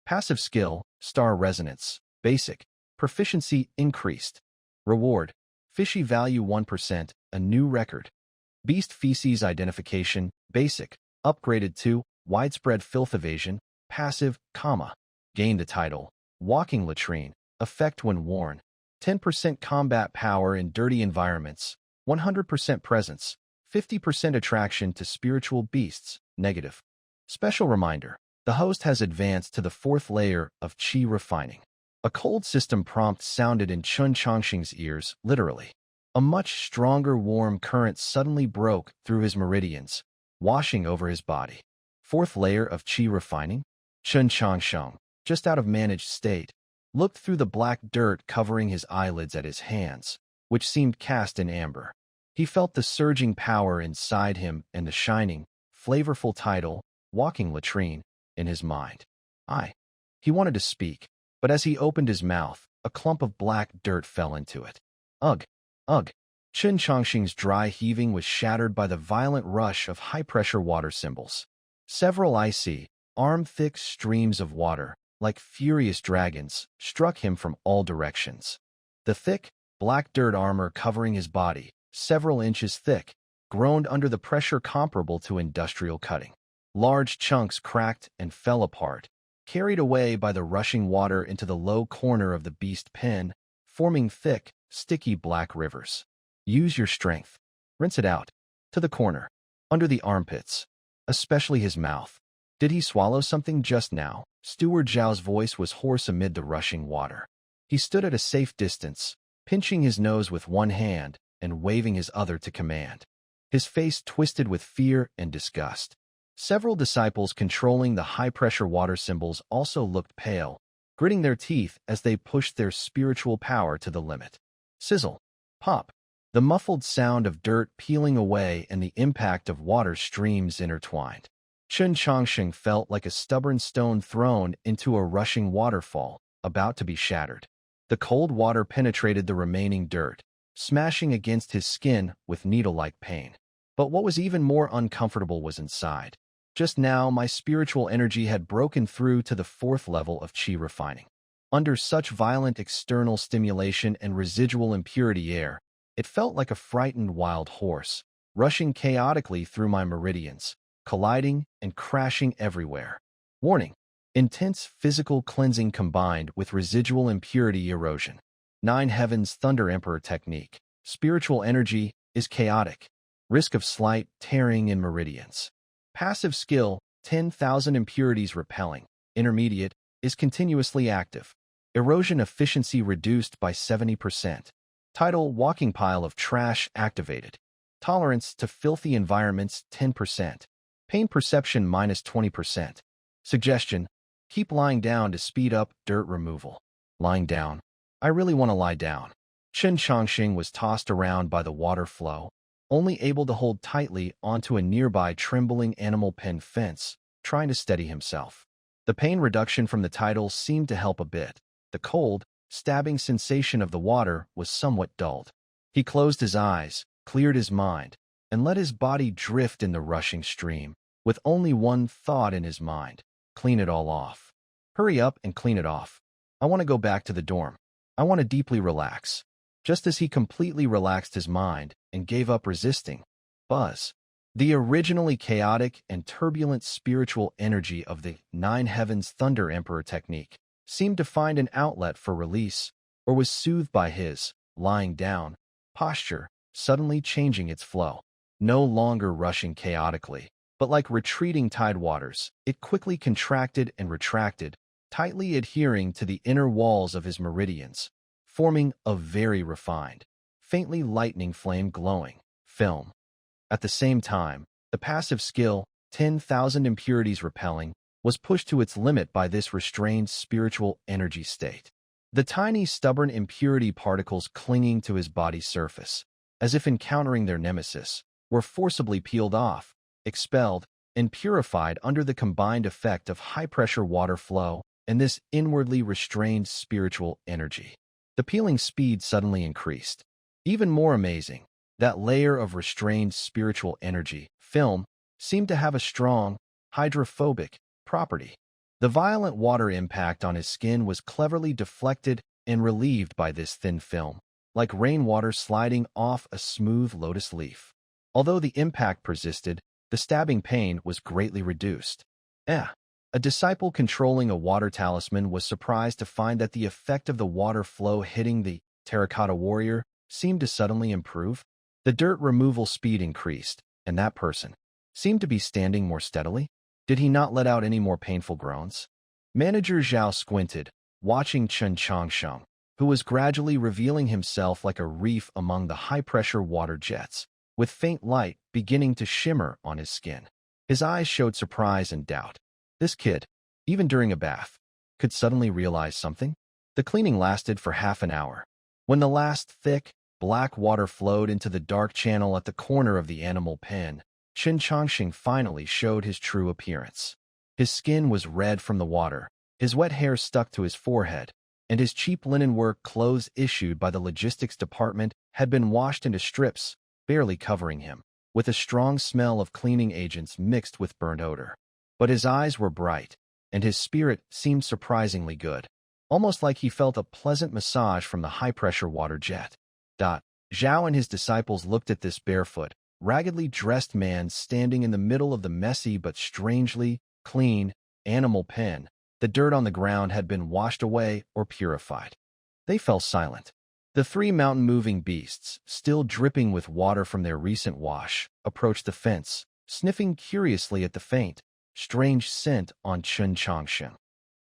Passive skill, star resonance, basic. Proficiency increased. Reward, fishy value 1%, a new record. Beast feces identification, basic. Upgraded to widespread filth evasion, passive, comma. Gained a title, walking latrine, effect when worn. 10% combat power in dirty environments, 100% presence, 50% attraction to spiritual beasts, negative. Special reminder, the host has advanced to the 4th layer of Qi refining. A cold system prompt sounded in Chen Chongqing's ears, literally. A much stronger warm current suddenly broke through his meridians, washing over his body. 4th layer of Qi refining? Chen Chongqing, just out of managed state, looked through the black dirt covering his eyelids at his hands, which seemed cast in amber. He felt the surging power inside him and the shining, flavorful title, walking latrine, in his mind. He wanted to speak, but as he opened his mouth, a clump of black dirt fell into it. Ugh, ugh. Chen Chongqing's dry heaving was shattered by the violent rush of high-pressure water symbols. Several icy, arm-thick streams of water, like furious dragons, struck him from all directions. The thick, black dirt armor covering his body, several inches thick, groaned under the pressure comparable to industrial cutting. Large chunks cracked and fell apart, carried away by the rushing water into the low corner of the beast pen, forming thick, sticky black rivers. Use your strength. Rinse it out. To the corner. Under the armpits. Especially his mouth. Did he swallow something just now? Steward Zhao's voice was hoarse amid the rushing water. He stood at a safe distance, pinching his nose with one hand and waving his other to command. His face twisted with fear and disgust. Several disciples controlling the high-pressure water symbols also looked pale, gritting their teeth as they pushed their spiritual power to the limit. Sizzle. Pop. The muffled sound of dirt peeling away and the impact of water streams intertwined. Chen Chongqing felt like a stubborn stone thrown into a rushing waterfall, about to be shattered. The cold water penetrated the remaining dirt, smashing against his skin with needle-like pain. But what was even more uncomfortable was inside. Just now, my spiritual energy had broken through to the 4th level of Qi refining. Under such violent external stimulation and residual impurity air, it felt like a frightened wild horse, rushing chaotically through my meridians, colliding and crashing everywhere. Warning: intense physical cleansing combined with residual impurity erosion. 9 Heavens Thunder Emperor technique. Spiritual energy is chaotic. Risk of slight tearing in meridians. Passive skill, 10,000 impurities repelling. Intermediate, is continuously active. Erosion efficiency reduced by 70%. Title, walking pile of trash activated. Tolerance to filthy environments, 10%. Pain perception, minus 20%. Suggestion, keep lying down to speed up dirt removal. Lying down. I really want to lie down. Chen Chongqing was tossed around by the water flow, only able to hold tightly onto a nearby trembling animal pen fence, trying to steady himself. The pain reduction from the tidal seemed to help a bit. The cold, stabbing sensation of the water was somewhat dulled. He closed his eyes, cleared his mind, and let his body drift in the rushing stream, with only one thought in his mind: clean it all off. Hurry up and clean it off. I want to go back to the dorm. I want to deeply relax. Just as he completely relaxed his mind and gave up resisting, buzz, the originally chaotic and turbulent spiritual energy of the Nine Heavens Thunder Emperor technique seemed to find an outlet for release, or was soothed by his lying down posture, suddenly changing its flow. No longer rushing chaotically, but like retreating tidewaters, it quickly contracted and retracted, tightly adhering to the inner walls of his meridians, forming a very refined, faintly lightning flame glowing film. At the same time, the passive skill, 10,000 impurities repelling, was pushed to its limit by this restrained spiritual energy state. The tiny stubborn impurity particles clinging to his body's surface, as if encountering their nemesis, were forcibly peeled off, expelled, and purified under the combined effect of high-pressure water flow and this inwardly restrained spiritual energy. The peeling speed suddenly increased. Even more amazing, that layer of restrained spiritual energy, film, seemed to have a strong, hydrophobic property. The violent water impact on his skin was cleverly deflected and relieved by this thin film, like rainwater sliding off a smooth lotus leaf. Although the impact persisted, the stabbing pain was greatly reduced. A disciple controlling a water talisman was surprised to find that the effect of the water flow hitting the terracotta warrior seemed to suddenly improve. The dirt removal speed increased, and that person seemed to be standing more steadily. Did he not let out any more painful groans? Manager Zhao squinted, watching Chen Changsheng, who was gradually revealing himself like a reef among the high-pressure water jets, with faint light beginning to shimmer on his skin. His eyes showed surprise and doubt. This kid, even during a bath, could suddenly realize something. The cleaning lasted for half an hour. When the last thick, black water flowed into the dark channel at the corner of the animal pen, Chen Changxing finally showed his true appearance. His skin was red from the water, his wet hair stuck to his forehead, and his cheap linen work clothes issued by the logistics department had been washed into strips, barely covering him, with a strong smell of cleaning agents mixed with burnt odor. But his eyes were bright, and his spirit seemed surprisingly good, almost like he felt a pleasant massage from the high-pressure water jet. Zhao and his disciples looked at this barefoot, raggedly dressed man standing in the middle of the messy but strangely clean animal pen. The dirt on the ground had been washed away or purified. They fell silent. The three mountain-moving beasts, still dripping with water from their recent wash, approached the fence, sniffing curiously at the faint, strange scent on Chen Changsheng,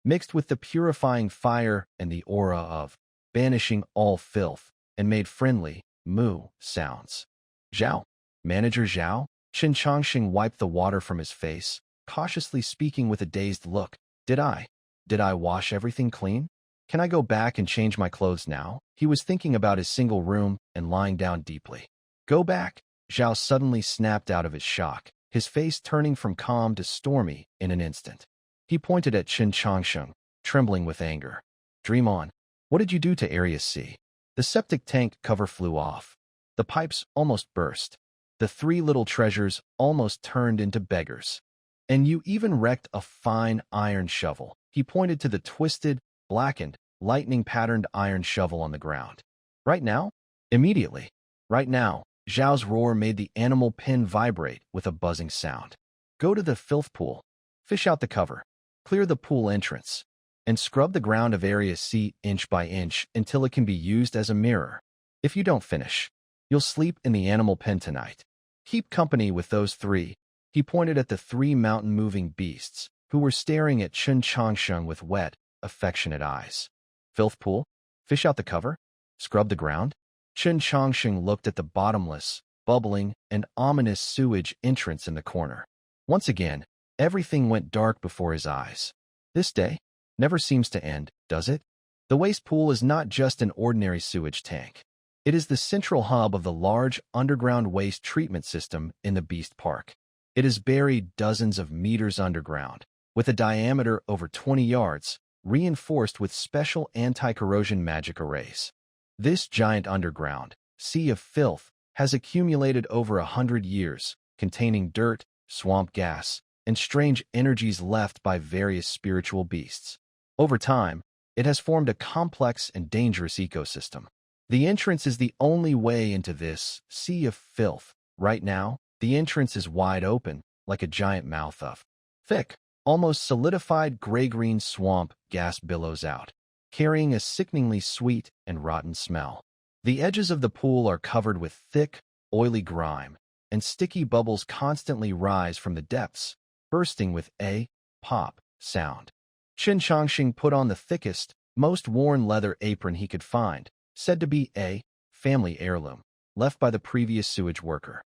mixed with the purifying fire and the aura of banishing all filth, and made friendly moo sounds. Zhao, Manager Zhao? Chen Changxing wiped the water from his face, cautiously speaking with a dazed look. Did I wash everything clean? Can I go back and change my clothes now? He was thinking about his single room and lying down deeply. Go back? Zhao suddenly snapped out of his shock, his face turning from calm to stormy in an instant. He pointed at Chen Changsheng, trembling with anger. Dream on. What did you do to Area C? The septic tank cover flew off. The pipes almost burst. The three little treasures almost turned into beggars. And you even wrecked a fine iron shovel. He pointed to the twisted, blackened, lightning-patterned iron shovel on the ground. Right now? Immediately. Right now. Zhao's roar made the animal pen vibrate with a buzzing sound. Go to the filth pool. Fish out the cover. Clear the pool entrance. And scrub the ground of Area C inch by inch until it can be used as a mirror. If you don't finish, you'll sleep in the animal pen tonight. Keep company with those three. He pointed at the three mountain-moving beasts, who were staring at Chen Changsheng with wet, affectionate eyes. Filth pool? Fish out the cover? Scrub the ground? Chen Changsheng looked at the bottomless, bubbling, and ominous sewage entrance in the corner. Once again, everything went dark before his eyes. This day never seems to end, does it? The waste pool is not just an ordinary sewage tank. It is the central hub of the large underground waste treatment system in the Beast Park. It is buried dozens of meters underground, with a diameter over 20 yards, reinforced with special anti-corrosion magic arrays. This giant underground sea of filth has accumulated over 100 years, containing dirt, swamp gas, and strange energies left by various spiritual beasts. Over time, it has formed a complex and dangerous ecosystem. The entrance is the only way into this sea of filth. Right now, the entrance is wide open, like a giant mouth of thick, almost solidified gray-green swamp gas billows out, carrying a sickeningly sweet and rotten smell. The edges of the pool are covered with thick, oily grime, and sticky bubbles constantly rise from the depths, bursting with a pop sound. Chen Chongqing put on the thickest, most worn leather apron he could find, said to be a family heirloom, left by the previous sewage worker.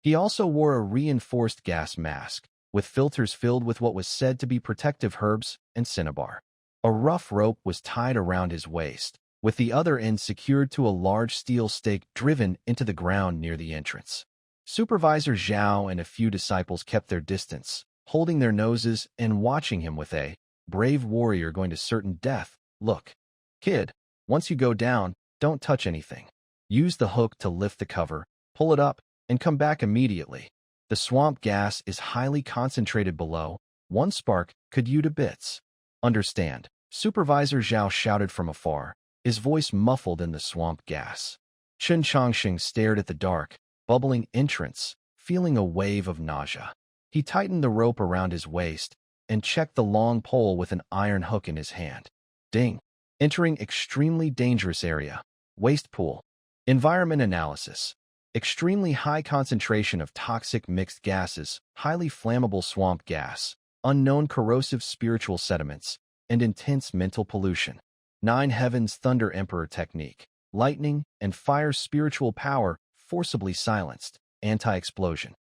He also wore a reinforced gas mask, with filters filled with what was said to be protective herbs and cinnabar. A rough rope was tied around his waist, with the other end secured to a large steel stake driven into the ground near the entrance. Supervisor Zhao and a few disciples kept their distance, holding their noses and watching him with a brave warrior going to certain death look. Kid, once you go down, don't touch anything. Use the hook to lift the cover, pull it up, and come back immediately. The swamp gas is highly concentrated below. One spark could you to bits. Understand, Supervisor Zhao shouted from afar, his voice muffled in the swamp gas. Chen Chongqing stared at the dark, bubbling entrance, feeling a wave of nausea. He tightened the rope around his waist and checked the long pole with an iron hook in his hand. Ding! Entering extremely dangerous area. Waste pool. Environment analysis. Extremely high concentration of toxic mixed gases, highly flammable swamp gas, unknown corrosive spiritual sediments, and intense mental pollution. 9 Heavens Thunder Emperor technique. Lightning and fire spiritual power forcibly silenced. Anti-explosion.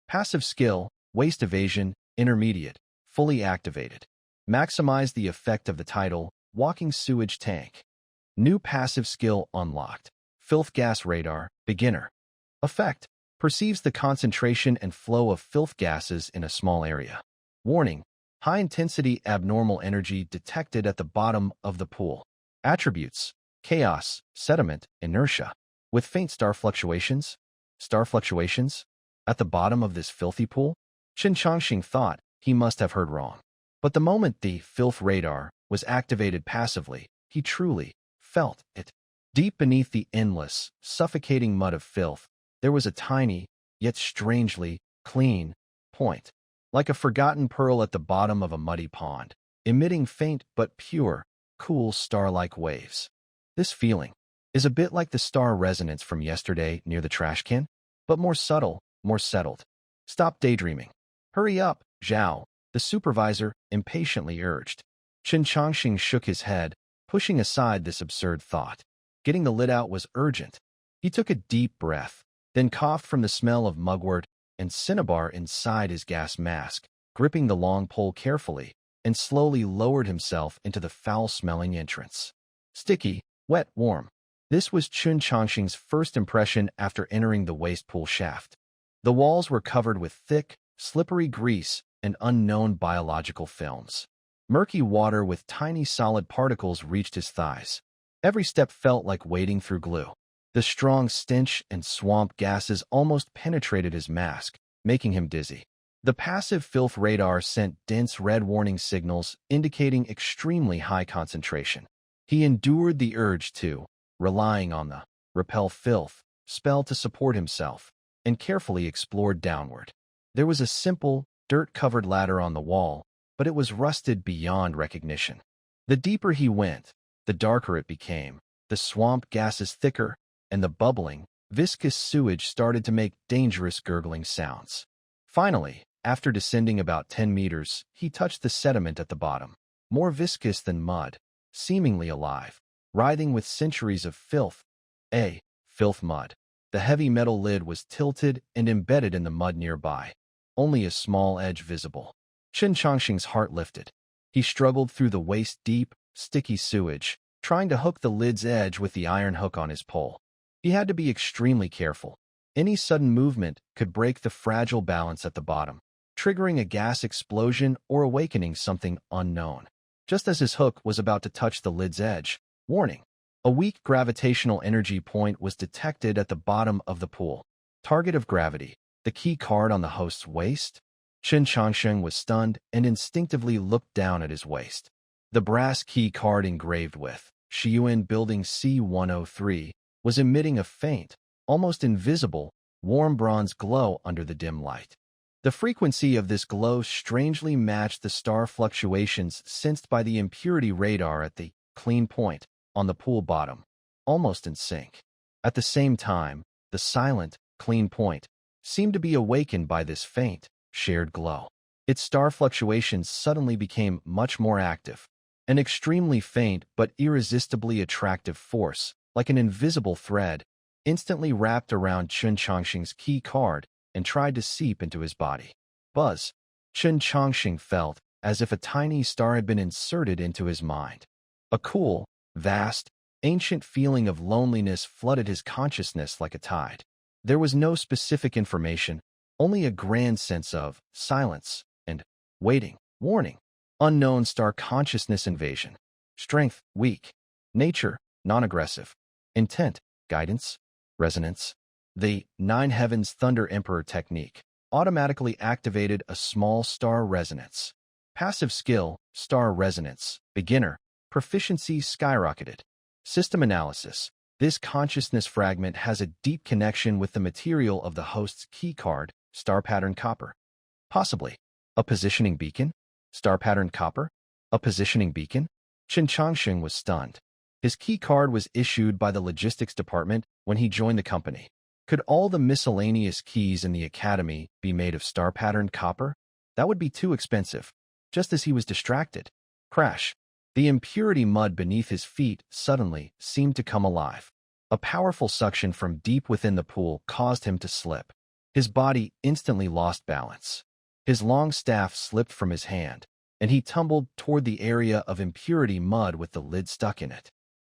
Passive skill, waste evasion, intermediate, fully activated. Maximize the effect of the title, Walking Sewage Tank. New passive skill unlocked. Filth gas radar, beginner. Effect. Perceives the concentration and flow of filth gases in a small area. Warning. High-intensity abnormal energy detected at the bottom of the pool. Attributes. Chaos, sediment, inertia. With faint star fluctuations? Star fluctuations? At the bottom of this filthy pool? Chen Chongqing thought he must have heard wrong. But the moment the filth radar was activated passively, he truly felt it. Deep beneath the endless, suffocating mud of filth, there was a tiny, yet strangely clean point, like a forgotten pearl at the bottom of a muddy pond, emitting faint but pure, cool star-like waves. This feeling is a bit like the star resonance from yesterday near the trash can, but more subtle, more settled. Stop daydreaming. Hurry up, Zhao, the supervisor impatiently urged. Chen Chongqing shook his head, pushing aside this absurd thought. Getting the lid out was urgent. He took a deep breath, then coughed from the smell of mugwort and cinnabar inside his gas mask, gripping the long pole carefully, and slowly lowered himself into the foul-smelling entrance. Sticky, wet, warm. This was Chen Chongqing's first impression after entering the waste pool shaft. The walls were covered with thick, slippery grease and unknown biological films. Murky water with tiny solid particles reached his thighs. Every step felt like wading through glue. The strong stench and swamp gases almost penetrated his mask, making him dizzy. The passive filth radar sent dense red warning signals indicating extremely high concentration. He endured the urge to, relying on the repel filth spell to support himself, and carefully explored downward. There was a simple, dirt-covered ladder on the wall, but it was rusted beyond recognition. The deeper he went, the darker it became, the swamp gases thicker, and the bubbling, viscous sewage started to make dangerous gurgling sounds. Finally, after descending about 10 meters, he touched the sediment at the bottom, more viscous than mud, seemingly alive, writhing with centuries of filth. Filth mud. The heavy metal lid was tilted and embedded in the mud nearby, only a small edge visible. Chen Chongqing's heart lifted. He struggled through the waist-deep, sticky sewage, trying to hook the lid's edge with the iron hook on his pole. He had to be extremely careful. Any sudden movement could break the fragile balance at the bottom, triggering a gas explosion or awakening something unknown. Just as his hook was about to touch the lid's edge, warning, a weak gravitational energy point was detected at the bottom of the pool. Target of gravity, the key card on the host's waist? Chen Changsheng was stunned and instinctively looked down at his waist. The brass key card engraved with Shiyuan Building C-103 was emitting a faint, almost invisible, warm bronze glow under the dim light. The frequency of this glow strangely matched the star fluctuations sensed by the impurity radar at the clean point on the pool bottom, almost in sync. At the same time, the silent, clean point seemed to be awakened by this faint, shared glow. Its star fluctuations suddenly became much more active. An extremely faint but irresistibly attractive force, like an invisible thread, instantly wrapped around Chen Changxing's key card and tried to seep into his body. Buzz. Chen Changxing felt as if a tiny star had been inserted into his mind. A cool, vast, ancient feeling of loneliness flooded his consciousness like a tide. There was no specific information, only a grand sense of silence and waiting. Warning. Unknown star consciousness invasion. Strength, weak. Nature, non-aggressive. Intent, guidance, resonance. The Nine Heavens Thunder Emperor technique automatically activated a small star resonance. Passive skill, star resonance. Beginner, proficiency skyrocketed. System analysis. This consciousness fragment has a deep connection with the material of the host's key card, star pattern copper. Possibly. A positioning beacon? Star pattern copper? A positioning beacon? Chen Changxing was stunned. His key card was issued by the logistics department when he joined the company. Could all the miscellaneous keys in the academy be made of star pattern copper? That would be too expensive. Just as he was distracted. Crash. The impurity mud beneath his feet suddenly seemed to come alive. A powerful suction from deep within the pool caused him to slip. His body instantly lost balance. His long staff slipped from his hand, and he tumbled toward the area of impurity mud with the lid stuck in it.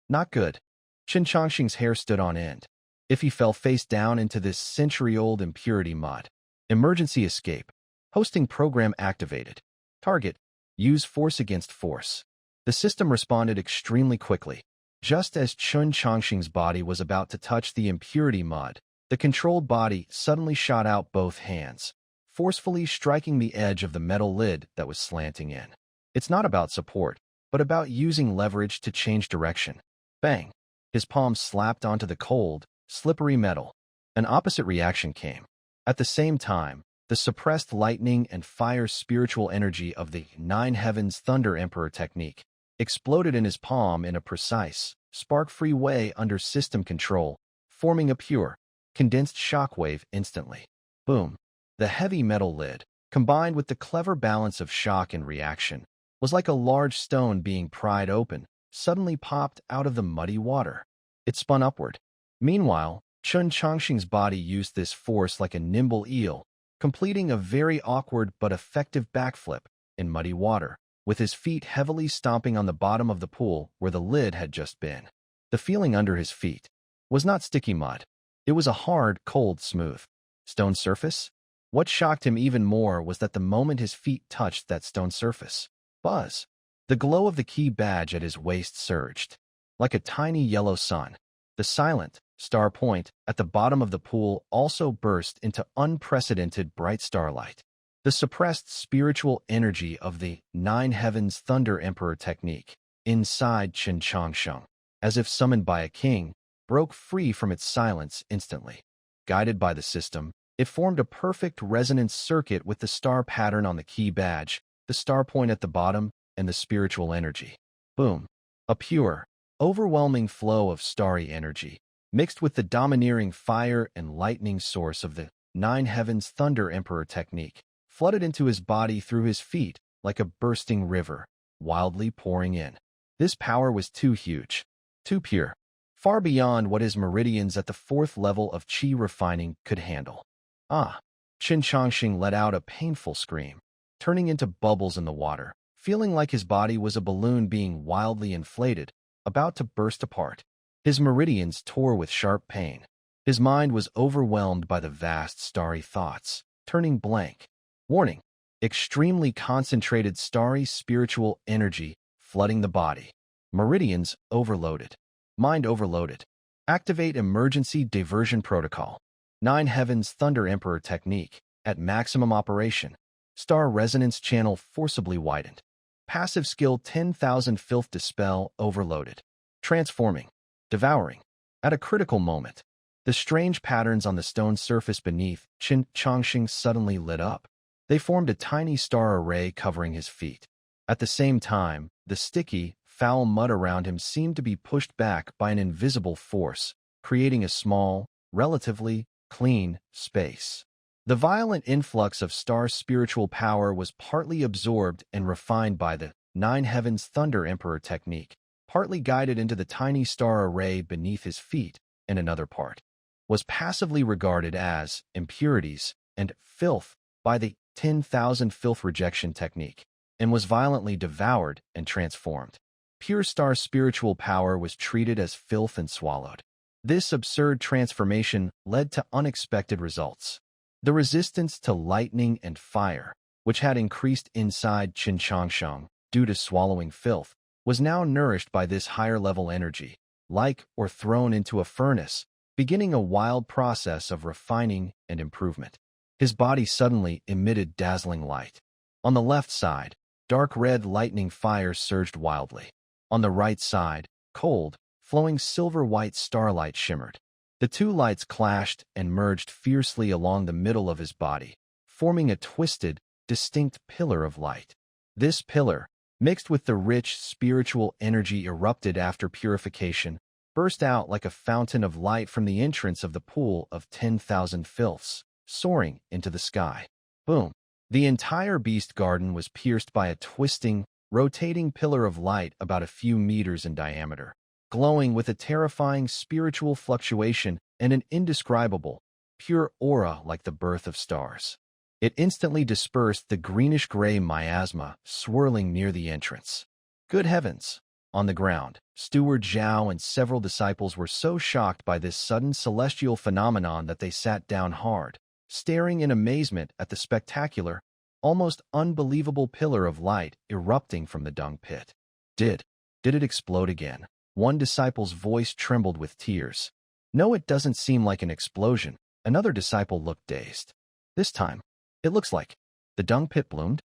Not good. Chen Changxing's hair stood on end. If he fell face down into this century-old impurity mud. Emergency escape. Hosting program activated. Target. Use force against force. The system responded extremely quickly. Just as Chen Changxing's body was about to touch the impurity mud, the controlled body suddenly shot out both hands, forcefully striking the edge of the metal lid that was slanting in. It's not about support, but about using leverage to change direction. Bang! His palm slapped onto the cold, slippery metal. An opposite reaction came. At the same time, the suppressed lightning and fire spiritual energy of the Nine Heavens Thunder Emperor technique exploded in his palm in a precise, spark-free way under system control, forming a pure, condensed shockwave instantly. Boom! The heavy metal lid, combined with the clever balance of shock and reaction, was like a large stone being pried open, suddenly popped out of the muddy water. It spun upward. Meanwhile, Chen Changxing's body used this force like a nimble eel, completing a very awkward but effective backflip in muddy water, with his feet heavily stomping on the bottom of the pool where the lid had just been. The feeling under his feet was not sticky mud. It was a hard, cold, smooth stone surface. What shocked him even more was that the moment his feet touched that stone surface, buzz! The glow of the key badge at his waist surged. Like a tiny yellow sun, the silent star point at the bottom of the pool also burst into unprecedented bright starlight. The suppressed spiritual energy of the Nine Heavens Thunder Emperor technique inside Chen Changsheng, as if summoned by a king, broke free from its silence instantly. Guided by the system, it formed a perfect resonance circuit with the star pattern on the key badge, the star point at the bottom, and the spiritual energy. Boom! A pure, overwhelming flow of starry energy, mixed with the domineering fire and lightning source of the Nine Heavens Thunder Emperor technique, flooded into his body through his feet like a bursting river, wildly pouring in. This power was too huge, too pure, far beyond what his meridians at the fourth level of qi refining could handle. Ah! Chen Changxing let out a painful scream, turning into bubbles in the water, feeling like his body was a balloon being wildly inflated, about to burst apart. His meridians tore with sharp pain. His mind was overwhelmed by the vast starry thoughts, turning blank. Warning: extremely concentrated starry spiritual energy flooding the body. Meridians overloaded. Mind overloaded. Activate emergency diversion protocol. Nine Heavens Thunder Emperor technique. At maximum operation. Star resonance channel forcibly widened. Passive skill 10,000 filth dispel overloaded. Transforming. Devouring. At a critical moment, the strange patterns on the stone surface beneath Qin Changxing suddenly lit up. They formed a tiny star array covering his feet. At the same time, the sticky, foul mud around him seemed to be pushed back by an invisible force, creating a small, relatively clean space. The violent influx of star spiritual power was partly absorbed and refined by the Nine Heavens Thunder Emperor technique, partly guided into the tiny star array beneath his feet, and another part was passively regarded as impurities and filth by the 10,000 filth rejection technique, and was violently devoured and transformed. Pure star spiritual power was treated as filth and swallowed. This absurd transformation led to unexpected results. The resistance to lightning and fire, which had increased inside Qin Changsheng due to swallowing filth, was now nourished by this higher-level energy, like or thrown into a furnace, beginning a wild process of refining and improvement. His body suddenly emitted dazzling light. On the left side, dark red lightning fire surged wildly. On the right side, cold, flowing silver-white starlight shimmered. The two lights clashed and merged fiercely along the middle of his body, forming a twisted, distinct pillar of light. This pillar, mixed with the rich spiritual energy erupted after purification, burst out like a fountain of light from the entrance of the pool of 10,000 filths, soaring into the sky. Boom! The entire beast garden was pierced by a twisting, rotating pillar of light about a few meters in diameter, glowing with a terrifying spiritual fluctuation and an indescribable, pure aura like the birth of stars. It instantly dispersed the greenish-gray miasma swirling near the entrance. Good heavens! On the ground, Steward Zhao and several disciples were so shocked by this sudden celestial phenomenon that they sat down hard, staring in amazement at the spectacular, almost unbelievable pillar of light erupting from the dung pit. Did it explode again? One disciple's voice trembled with tears. No, it doesn't seem like an explosion. Another disciple looked dazed. This time, it looks like the dung pit bloomed.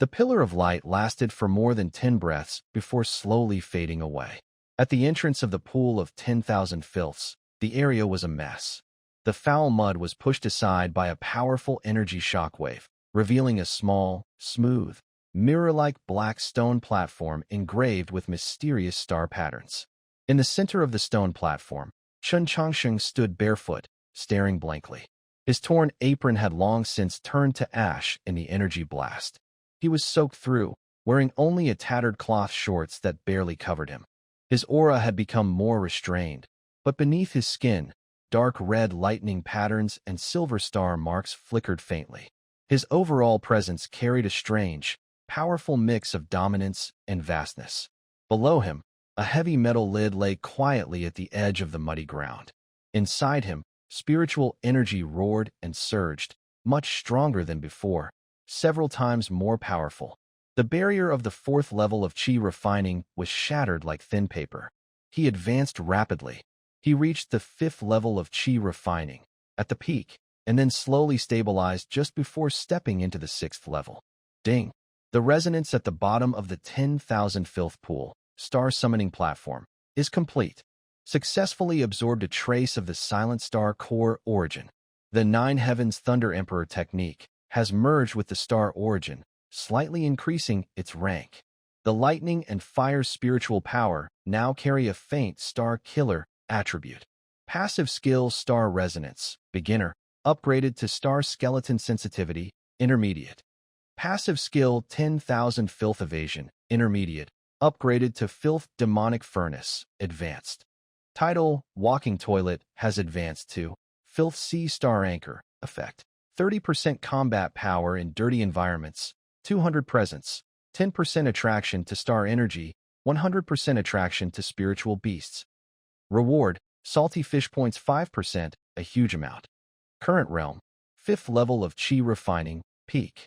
The pillar of light lasted for more than 10 breaths before slowly fading away. At the entrance of the pool of 10,000 filths, the area was a mess. The foul mud was pushed aside by a powerful energy shockwave, revealing a small, smooth, mirror-like black stone platform engraved with mysterious star patterns. In the center of the stone platform, Qin Changsheng stood barefoot, staring blankly. His torn apron had long since turned to ash in the energy blast. He was soaked through, wearing only a tattered cloth shorts that barely covered him. His aura had become more restrained, but beneath his skin, dark red lightning patterns and silver star marks flickered faintly. His overall presence carried a strange, powerful mix of dominance and vastness. Below him, a heavy metal lid lay quietly at the edge of the muddy ground. Inside him, spiritual energy roared and surged, much stronger than before, several times more powerful. The barrier of the fourth level of qi refining was shattered like thin paper. He advanced rapidly. He reached the fifth level of qi refining, at the peak, and then slowly stabilized just before stepping into the sixth level. Ding! The resonance at the bottom of the 10,000 filth pool, star summoning platform, is complete. Successfully absorbed a trace of the silent star core origin. The Nine Heavens Thunder Emperor technique has merged with the star origin, slightly increasing its rank. The lightning and fire spiritual power now carry a faint star killer attribute. Passive skill star resonance, beginner, upgraded to star skeleton sensitivity, intermediate. Passive skill 10,000 filth evasion, intermediate, upgraded to filth demonic furnace, advanced. Title, walking toilet, has advanced to filth sea star anchor, effect. 30% combat power in dirty environments, 200 presence, 10% attraction to star energy, 100% attraction to spiritual beasts. Reward, salty fish points 5%, a huge amount. Current realm, 5th level of Qi refining, peak.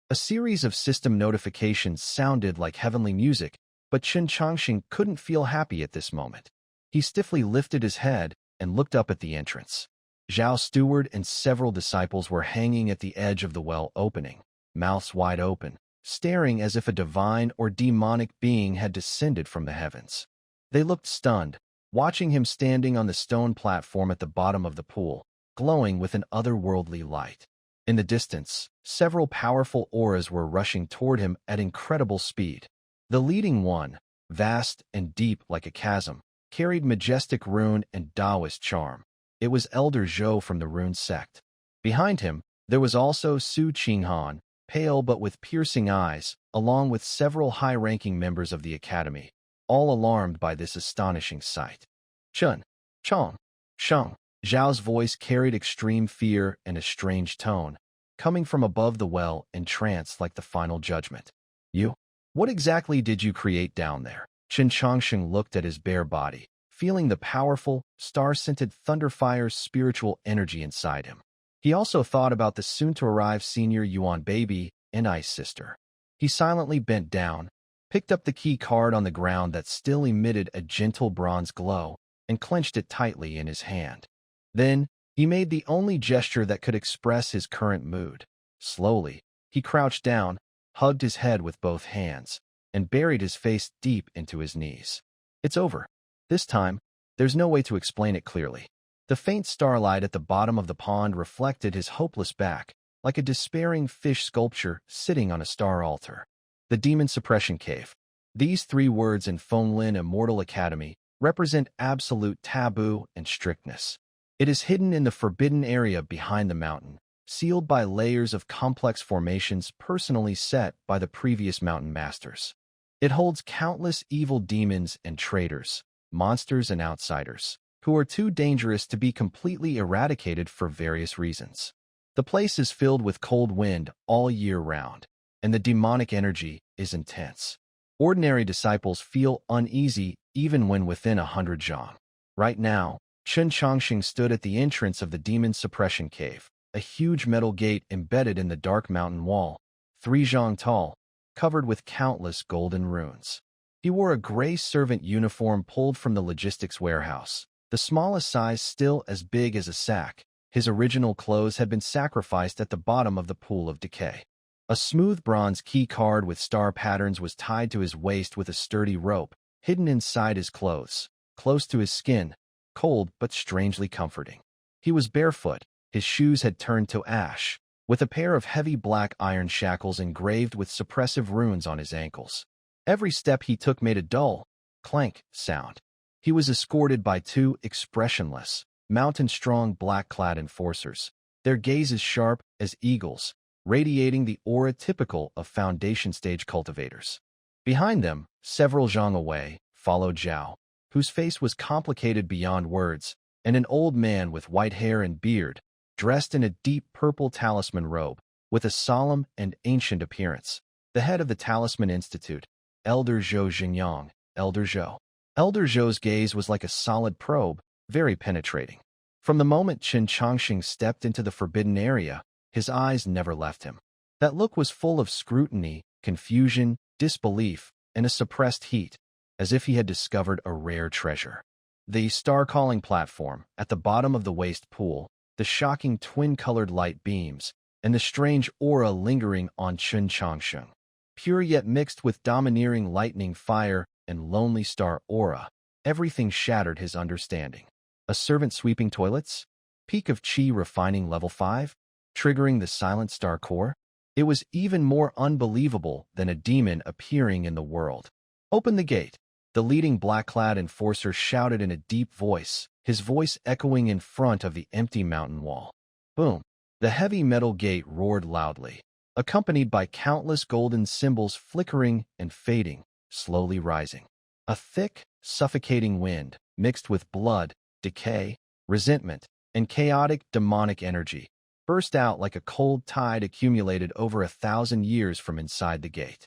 A series of system notifications sounded like heavenly music, but Chen Changxing couldn't feel happy at this moment. He stiffly lifted his head and looked up at the entrance. Zhao's steward and several disciples were hanging at the edge of the well opening, mouths wide open, staring as if a divine or demonic being had descended from the heavens. They looked stunned, watching him standing on the stone platform at the bottom of the pool, glowing with an otherworldly light. In the distance, several powerful auras were rushing toward him at incredible speed. The leading one, vast and deep like a chasm, carried majestic rune and Taoist charm. It was Elder Zhou from the Rune sect. Behind him, there was also Su Qinghan, pale but with piercing eyes, along with several high-ranking members of the academy, all alarmed by this astonishing sight. Chun, Chong, Sheng. Zhao's voice carried extreme fear and a strange tone, coming from above the well in trance like the final judgment. You? What exactly did you create down there? Chen Changxing looked at his bare body, feeling the powerful, star-scented thunderfire's spiritual energy inside him. He also thought about the soon-to-arrive senior Yuan baby and Ice sister. He silently bent down, picked up the key card on the ground that still emitted a gentle bronze glow, and clenched it tightly in his hand. Then, he made the only gesture that could express his current mood. Slowly, he crouched down, hugged his head with both hands, and buried his face deep into his knees. It's over. This time, there's no way to explain it clearly. The faint starlight at the bottom of the pond reflected his hopeless back, like a despairing fish sculpture sitting on a star altar. The Demon Suppression Cave. These 3 words in Fenglin Immortal Academy represent absolute taboo and strictness. It is hidden in the forbidden area behind the mountain, sealed by layers of complex formations personally set by the previous mountain masters. It holds countless evil demons and traitors, monsters and outsiders, who are too dangerous to be completely eradicated for various reasons. The place is filled with cold wind all year round, and the demonic energy is intense. Ordinary disciples feel uneasy even when within 100 zhang. Right now, Chen Changxing stood at the entrance of the Demon Suppression Cave, a huge metal gate embedded in the dark mountain wall, 3 zhang tall, covered with countless golden runes. He wore a gray servant uniform pulled from the logistics warehouse, the smallest size still as big as a sack. His original clothes had been sacrificed at the bottom of the pool of decay. A smooth bronze key card with star patterns was tied to his waist with a sturdy rope, hidden inside his clothes, close to his skin, cold but strangely comforting. He was barefoot, his shoes had turned to ash, with a pair of heavy black iron shackles engraved with suppressive runes on his ankles. Every step he took made a dull, clank sound. He was escorted by 2 expressionless, mountain-strong black-clad enforcers, their gazes sharp as eagles, radiating the aura typical of foundation-stage cultivators. Behind them, several zhang away, followed Zhao, whose face was complicated beyond words, and an old man with white hair and beard, dressed in a deep purple talisman robe, with a solemn and ancient appearance. The head of the Talisman Institute, Elder Zhou Xingyang, Elder Zhou. Elder Zhou's gaze was like a solid probe, very penetrating. From the moment Chen Changxing stepped into the forbidden area, his eyes never left him. That look was full of scrutiny, confusion, disbelief, and a suppressed heat, as if he had discovered a rare treasure. The star-calling platform, at the bottom of the waste pool, the shocking twin-colored light beams, and the strange aura lingering on Chen Changxing. Pure yet mixed with domineering lightning fire and lonely star aura, everything shattered his understanding. A servant sweeping toilets? Peak of Qi refining level 5? Triggering the silent star core? It was even more unbelievable than a demon appearing in the world. Open the gate. The leading black-clad enforcer shouted in a deep voice, his voice echoing in front of the empty mountain wall. Boom! The heavy metal gate roared loudly, accompanied by countless golden symbols flickering and fading, slowly rising. A thick, suffocating wind, mixed with blood, decay, resentment, and chaotic demonic energy, burst out like a cold tide accumulated over 1,000 years from inside the gate.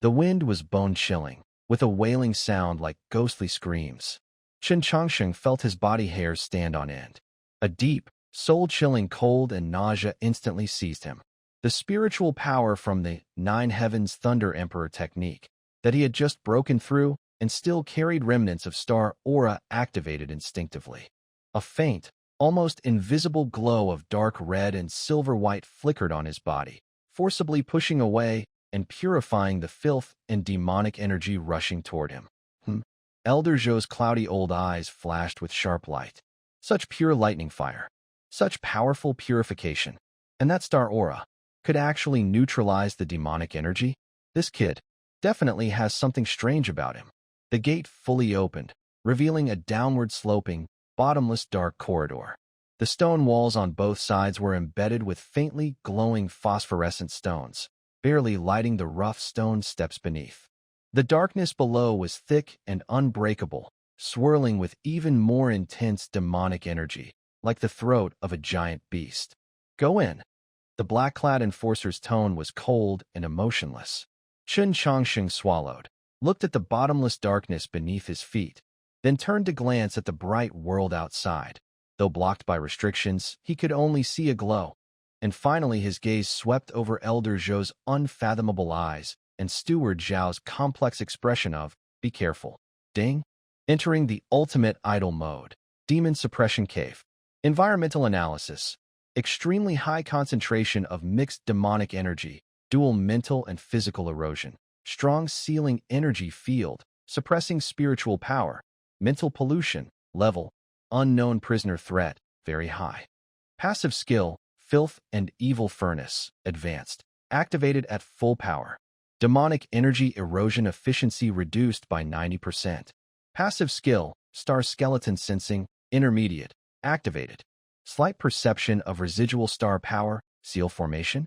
The wind was bone-chilling, with a wailing sound like ghostly screams. Chen Changsheng felt his body hairs stand on end. A deep, soul-chilling cold and nausea instantly seized him. The spiritual power from the Nine Heavens Thunder Emperor technique that he had just broken through and still carried remnants of star aura activated instinctively. A faint, almost invisible glow of dark red and silver white flickered on his body, forcibly pushing away and purifying the filth and demonic energy rushing toward him. Elder Zhou's cloudy old eyes flashed with sharp light. Such pure lightning fire, such powerful purification, and that star aura could actually neutralize the demonic energy? This kid definitely has something strange about him. The gate fully opened, revealing a downward-sloping, bottomless dark corridor. The stone walls on both sides were embedded with faintly glowing phosphorescent stones, barely lighting the rough stone steps beneath. The darkness below was thick and unbreakable, swirling with even more intense demonic energy, like the throat of a giant beast. "Go in." The black-clad enforcer's tone was cold and emotionless. Chen Changsheng swallowed, looked at the bottomless darkness beneath his feet, then turned to glance at the bright world outside. Though blocked by restrictions, he could only see a glow. And finally his gaze swept over Elder Zhou's unfathomable eyes and Steward Zhao's complex expression of, "Be careful." Ding. Entering the ultimate idol mode. Demon Suppression Cave. Environmental analysis. Extremely high concentration of mixed demonic energy, dual mental and physical erosion. Strong sealing energy field, suppressing spiritual power. Mental pollution, level, unknown prisoner threat, very high. Passive skill, filth and evil furnace, advanced, activated at full power. Demonic energy erosion efficiency reduced by 90%. Passive skill, star skeleton sensing, intermediate, activated. Slight perception of residual star power, seal formation.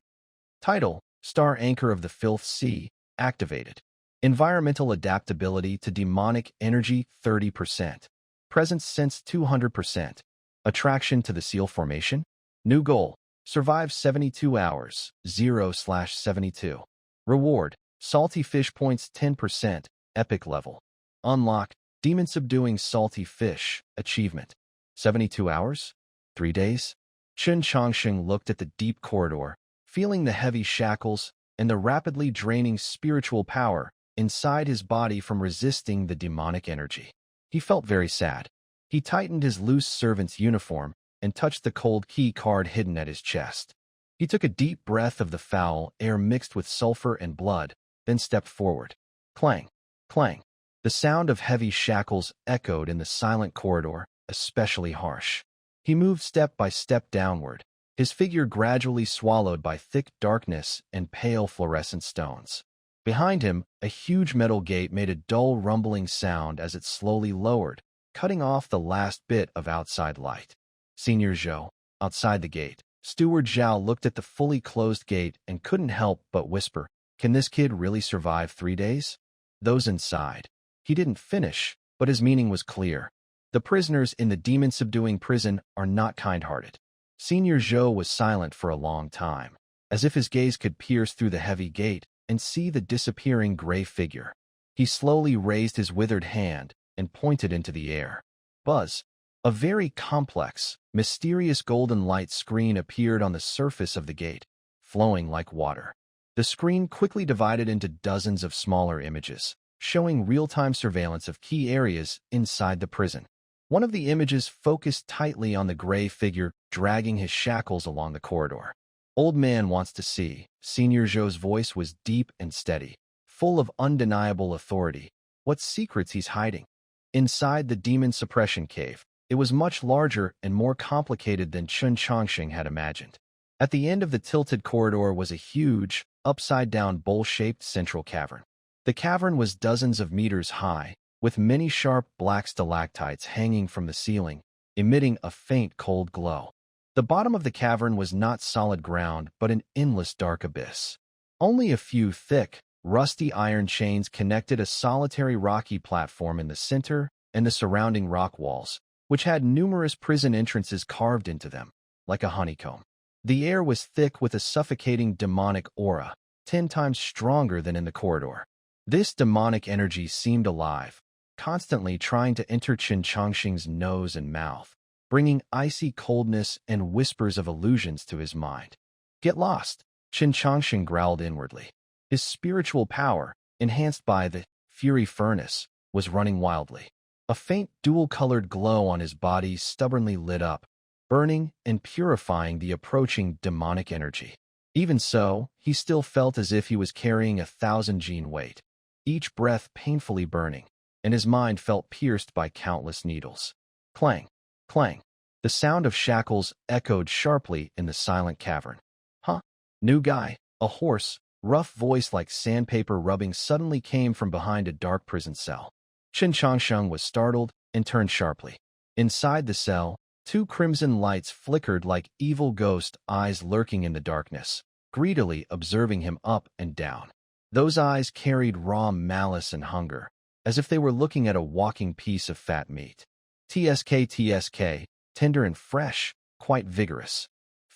Title, Star Anchor of the Filth Sea, activated. Environmental adaptability to demonic energy, 30%. Presence sense, 200%. Attraction to the seal formation. New goal, survive 72 hours, 0/72. Reward, salty fish points 10%, epic level. Unlock, demon subduing salty fish, achievement. 72 hours? 3 days? Chen Changsheng looked at the deep corridor, feeling the heavy shackles and the rapidly draining spiritual power inside his body from resisting the demonic energy. He felt very sad. He tightened his loose servant's uniform and touched the cold key card hidden at his chest. He took a deep breath of the foul air mixed with sulfur and blood, then stepped forward. Clang, clang. The sound of heavy shackles echoed in the silent corridor, especially harsh. He moved step by step downward, his figure gradually swallowed by thick darkness and pale fluorescent stones. Behind him, a huge metal gate made a dull rumbling sound as it slowly lowered, cutting off the last bit of outside light. Senior Zhou, outside the gate. Steward Zhao looked at the fully closed gate and couldn't help but whisper, "Can this kid really survive 3 days?" Those inside. He didn't finish, but his meaning was clear. The prisoners in the demon-subduing prison are not kind-hearted. Senior Zhou was silent for a long time, as if his gaze could pierce through the heavy gate and see the disappearing gray figure. He slowly raised his withered hand and pointed into the air. Buzz. A very complex, mysterious golden light screen appeared on the surface of the gate, flowing like water. The screen quickly divided into dozens of smaller images, showing real-time surveillance of key areas inside the prison. One of the images focused tightly on the gray figure dragging his shackles along the corridor. "Old man wants to see." Senior Zhou's voice was deep and steady, full of undeniable authority. What secrets he's hiding? Inside the demon suppression cave, it was much larger and more complicated than Chen Changsheng had imagined. At the end of the tilted corridor was a huge, upside-down bowl-shaped central cavern. The cavern was dozens of meters high, with many sharp black stalactites hanging from the ceiling, emitting a faint cold glow. The bottom of the cavern was not solid ground, but an endless dark abyss. Only a few thick, rusty iron chains connected a solitary rocky platform in the center and the surrounding rock walls, which had numerous prison entrances carved into them, like a honeycomb. The air was thick with a suffocating demonic aura, 10 times stronger than in the corridor. This demonic energy seemed alive, constantly trying to enter Qin Changxing's nose and mouth, bringing icy coldness and whispers of illusions to his mind. Get lost, Qin Changxing growled inwardly. His spiritual power, enhanced by the fury furnace, was running wildly. A faint dual-colored glow on his body stubbornly lit up, burning and purifying the approaching demonic energy. Even so, he still felt as if he was carrying 1,000 gene weight, each breath painfully burning, and his mind felt pierced by countless needles. Clang, clang. The sound of shackles echoed sharply in the silent cavern. Huh? New guy, a hoarse, rough voice like sandpaper rubbing suddenly came from behind a dark prison cell. Qin Changsheng was startled and turned sharply. Inside the cell, 2 crimson lights flickered like evil ghost eyes lurking in the darkness, greedily observing him up and down. Those eyes carried raw malice and hunger, as if they were looking at a walking piece of fat meat. TSK, tender and fresh, quite vigorous.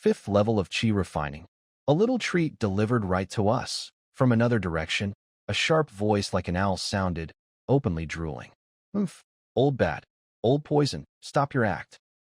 5th level of chi refining. A little treat delivered right to us. From another direction, a sharp voice like an owl sounded, openly drooling. Oomph, old bat, old poison, stop your act.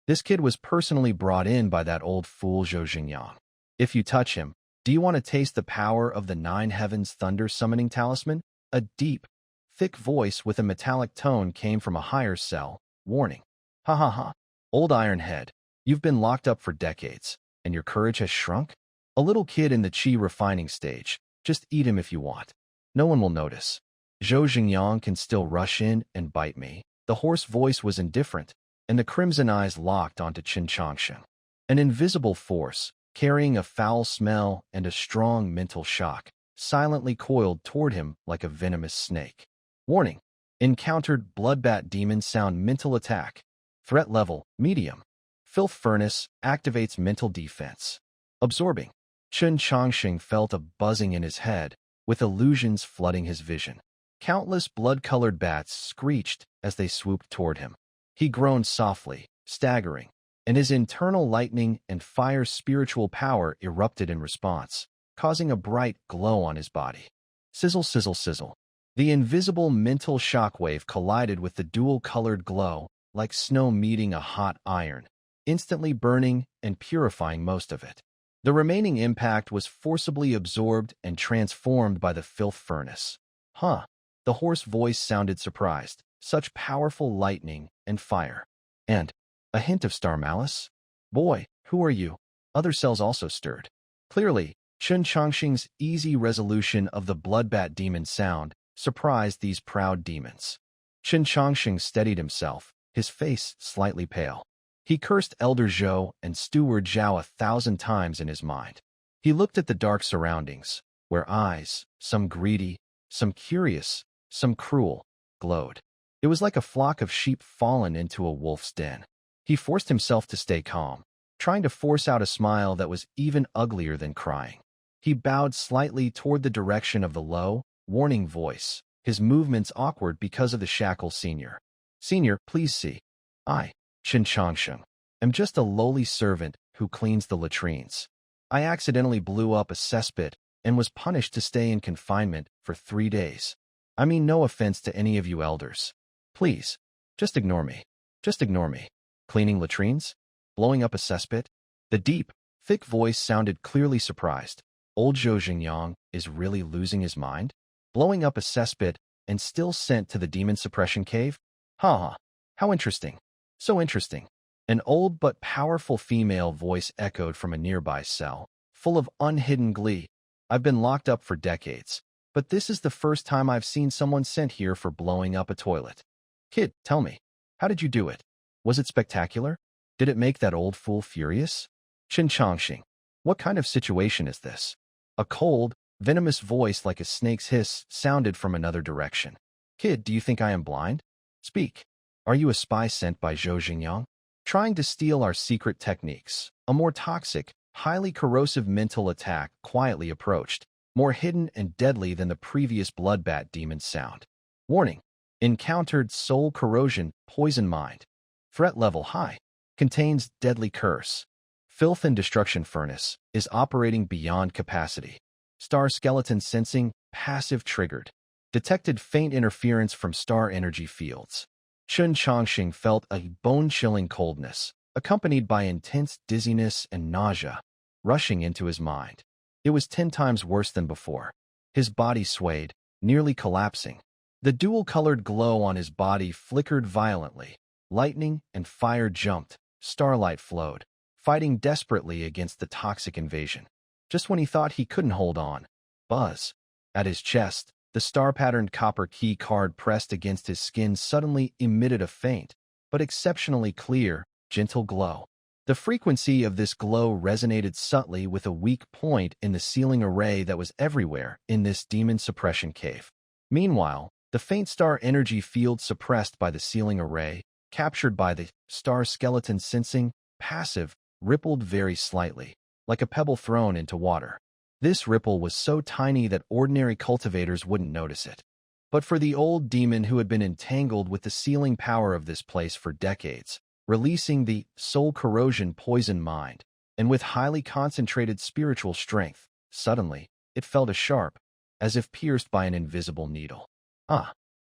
This kid was personally brought in by that old fool Zhou Xingyang. If you touch him, do you want to taste the power of the 9 heavens thunder summoning talisman? A deep, thick voice with a metallic tone came from a higher cell, warning. Ha ha ha, old Ironhead, you've been locked up for decades, and your courage has shrunk? A little kid in the chi refining stage, just eat him if you want. No one will notice. Zhou Xingyang can still rush in and bite me. The hoarse voice was indifferent, and the crimson eyes locked onto Qin Changsheng. An invisible force, carrying a foul smell and a strong mental shock, silently coiled toward him like a venomous snake. Warning. Encountered bloodbat demon sound mental attack. Threat level, medium. Filth furnace activates mental defense. Absorbing. Qin Changsheng felt a buzzing in his head, with illusions flooding his vision. Countless blood-colored bats screeched as they swooped toward him. He groaned softly, staggering, and his internal lightning and fire spiritual power erupted in response, causing a bright glow on his body. Sizzle, sizzle, sizzle. The invisible mental shockwave collided with the dual-colored glow, like snow meeting a hot iron, instantly burning and purifying most of it. The remaining impact was forcibly absorbed and transformed by the filth furnace. Huh. The hoarse voice sounded surprised. Such powerful lightning and fire. And a hint of star malice? Boy, who are you? Other cells also stirred. Clearly, Qin Changxing's easy resolution of the bloodbat demon sound surprised these proud demons. Qin Changxing steadied himself, his face slightly pale. He cursed Elder Zhou and Steward Zhao 1,000 times in his mind. He looked at the dark surroundings, where eyes, some greedy, some curious, some cruel, glowed. It was like a flock of sheep fallen into a wolf's den. He forced himself to stay calm, trying to force out a smile that was even uglier than crying. He bowed slightly toward the direction of the low, warning voice, his movements awkward because of the shackle senior. Senior, please see. I, Qin Changsheng, am just a lowly servant who cleans the latrines. I accidentally blew up a cesspit and was punished to stay in confinement for 3 days. I mean no offense to any of you elders. Please, just ignore me. Just ignore me. Cleaning latrines? Blowing up a cesspit? The deep, thick voice sounded clearly surprised. Old Zhou Xingyang is really losing his mind? Blowing up a cesspit and still sent to the demon suppression cave? Ha ha. How interesting. So interesting. An old but powerful female voice echoed from a nearby cell, full of unhidden glee. I've been locked up for decades, but this is the first time I've seen someone sent here for blowing up a toilet. Kid, tell me, how did you do it? Was it spectacular? Did it make that old fool furious? Qin Changxing, what kind of situation is this? A cold, venomous voice like a snake's hiss sounded from another direction. Kid, do you think I am blind? Speak. Are you a spy sent by Zhou Xingyang? Trying to steal our secret techniques. A more toxic, highly corrosive mental attack quietly approached, more hidden and deadly than the previous bloodbat demon's sound. Warning. Encountered soul corrosion, poison mind. Threat level high. Contains deadly curse. Filth and destruction furnace is operating beyond capacity. Star skeleton sensing, passive triggered. detected faint interference from star energy fields. Chun Chongqing felt a bone-chilling coldness, accompanied by intense dizziness and nausea, rushing into his mind. It was 10 times worse than before. His body swayed, nearly collapsing. The dual-colored glow on his body flickered violently. Lightning and fire jumped, starlight flowed, fighting desperately against the toxic invasion. Just when he thought he couldn't hold on, buzz. At his chest, the star-patterned copper key card pressed against his skin suddenly emitted a faint, but exceptionally clear, gentle glow. The frequency of this glow resonated subtly with a weak point in the sealing array that was everywhere in this demon suppression cave. Meanwhile, the faint star energy field suppressed by the sealing array, captured by the star skeleton sensing, passive, rippled very slightly, like a pebble thrown into water. This ripple was so tiny that ordinary cultivators wouldn't notice it. But for the old demon who had been entangled with the sealing power of this place for decades, releasing the soul corrosion poison mind, and with highly concentrated spiritual strength, suddenly, it felt as sharp, as if pierced by an invisible needle. Ah!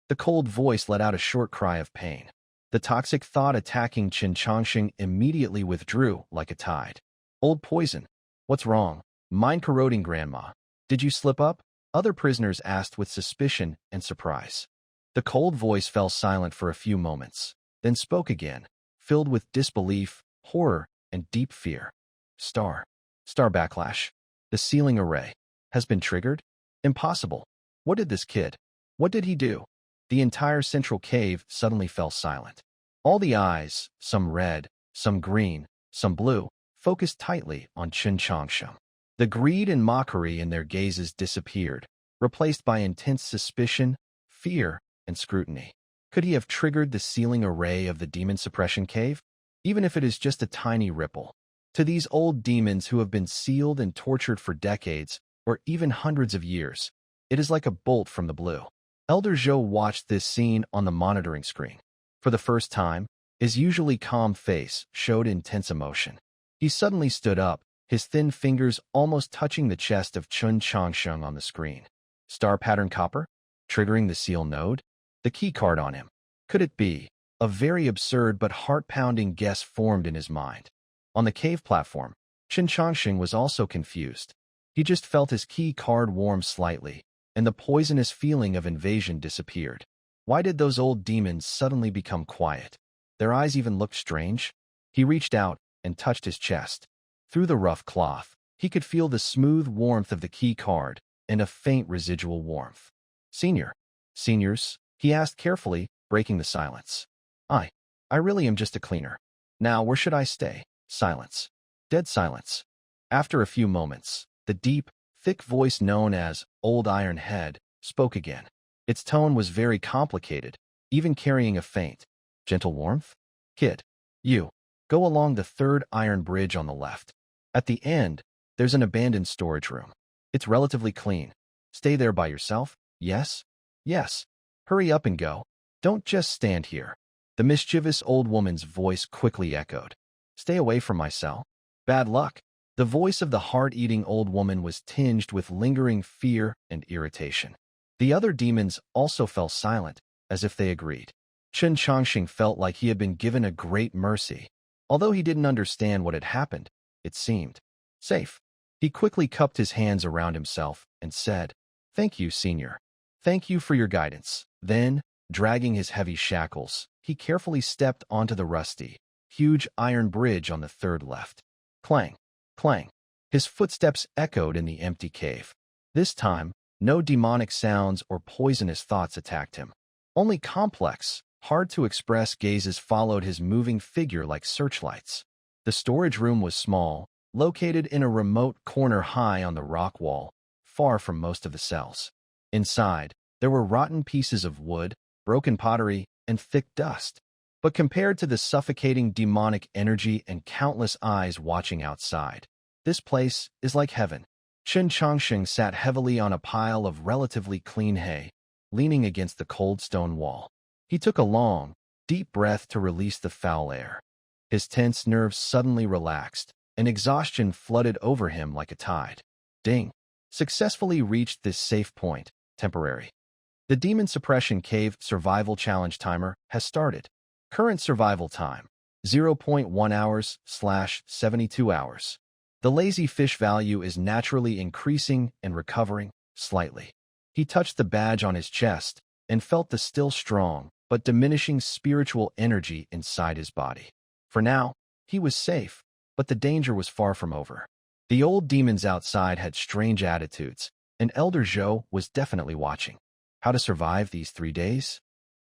The cold voice let out a short cry of pain. The toxic thought attacking Qin Chongqing immediately withdrew like a tide. Old poison. What's wrong? Mind-corroding grandma. Did you slip up? Other prisoners asked with suspicion and surprise. The cold voice fell silent for a few moments, then spoke again, filled with disbelief, horror, and deep fear. Star backlash. The sealing array has been triggered? Impossible. What did this kid? What did he do? The entire central cave suddenly fell silent. All the eyes, some red, some green, some blue, focused tightly on Qin Chongqing. The greed and mockery in their gazes disappeared, replaced by intense suspicion, fear, and scrutiny. Could he have triggered the sealing array of the demon suppression cave? Even if it is just a tiny ripple. To these old demons who have been sealed and tortured for decades, or even hundreds of years, it is like a bolt from the blue. Elder Zhou watched this scene on the monitoring screen. For the first time, his usually calm face showed intense emotion. He suddenly stood up, his thin fingers almost touching the chest of Qin Chongqing on the screen. Star pattern copper? Triggering the seal node? The key card on him. Could it be? A very absurd but heart-pounding guess formed in his mind. On the cave platform, Qin Chongqing was also confused. He just felt his key card warm slightly, and the poisonous feeling of invasion disappeared. Why did those old demons suddenly become quiet? Their eyes even looked strange. He reached out and touched his chest. Through the rough cloth, he could feel the smooth warmth of the key card and a faint residual warmth. Seniors, he asked carefully, breaking the silence. I really am just a cleaner. Now, where should I stay? Silence. Dead silence. After a few moments, the deep, thick voice known as Old Iron Head spoke again. Its tone was very complicated, even carrying a faint, gentle warmth. Kid, you, go along the third iron bridge on the left. At the end, there's an abandoned storage room. It's relatively clean. Stay there by yourself? Yes? Yes. Hurry up and go. Don't just stand here. The mischievous old woman's voice quickly echoed. Stay away from my cell. Bad luck. The voice of the heart-eating old woman was tinged with lingering fear and irritation. The other demons also fell silent, as if they agreed. Qin Chongqing felt like he had been given a great mercy. Although he didn't understand what had happened, it seemed safe. He quickly cupped his hands around himself and said, "Thank you, Senior. Thank you for your guidance." Then, dragging his heavy shackles, he carefully stepped onto the rusty, huge iron bridge on the third left. Clang, clang. His footsteps echoed in the empty cave. This time, no demonic sounds or poisonous thoughts attacked him. Only complex, hard-to-express gazes followed his moving figure like searchlights. The storage room was small, located in a remote corner high on the rock wall, far from most of the cells. Inside, there were rotten pieces of wood, broken pottery, and thick dust. But compared to the suffocating demonic energy and countless eyes watching outside, this place is like heaven. Qin Chongqing sat heavily on a pile of relatively clean hay, leaning against the cold stone wall. He took a long, deep breath to release the foul air. His tense nerves suddenly relaxed, and exhaustion flooded over him like a tide. Ding! Successfully reached this safe point, temporary. The Demon Suppression Cave Survival Challenge timer has started. Current survival time, 0.1 hours/72 hours. The lazy fish value is naturally increasing and recovering slightly. He touched the badge on his chest and felt the still strong but diminishing spiritual energy inside his body. For now, he was safe, but the danger was far from over. The old demons outside had strange attitudes, and Elder Zhou was definitely watching. How to survive these 3 days?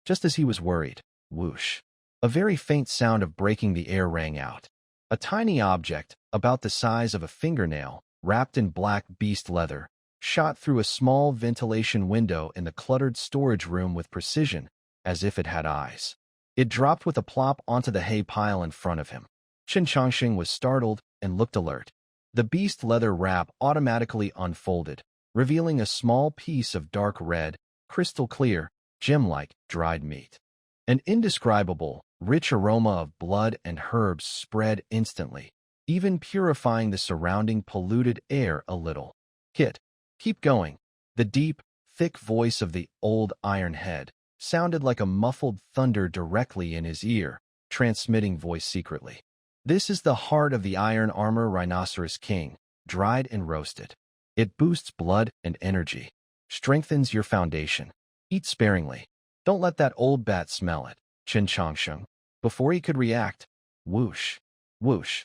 Just as he was worried, whoosh. A very faint sound of breaking the air rang out. A tiny object, about the size of a fingernail, wrapped in black beast leather, shot through a small ventilation window in the cluttered storage room with precision, as if it had eyes. It dropped with a plop onto the hay pile in front of him. Chen Changxing was startled and looked alert. The beast leather wrap automatically unfolded, revealing a small piece of dark red, crystal clear, gem-like dried meat. An indescribable, rich aroma of blood and herbs spread instantly, even purifying the surrounding polluted air a little. "Kit, keep going." The deep, thick voice of the old Iron Head sounded like a muffled thunder directly in his ear, transmitting voice secretly. "This is the heart of the iron armor Rhinoceros King, dried and roasted. It boosts blood and energy, strengthens your foundation. Eat sparingly. Don't let that old bat smell it." Chen Changsheng. Before he could react, whoosh, whoosh,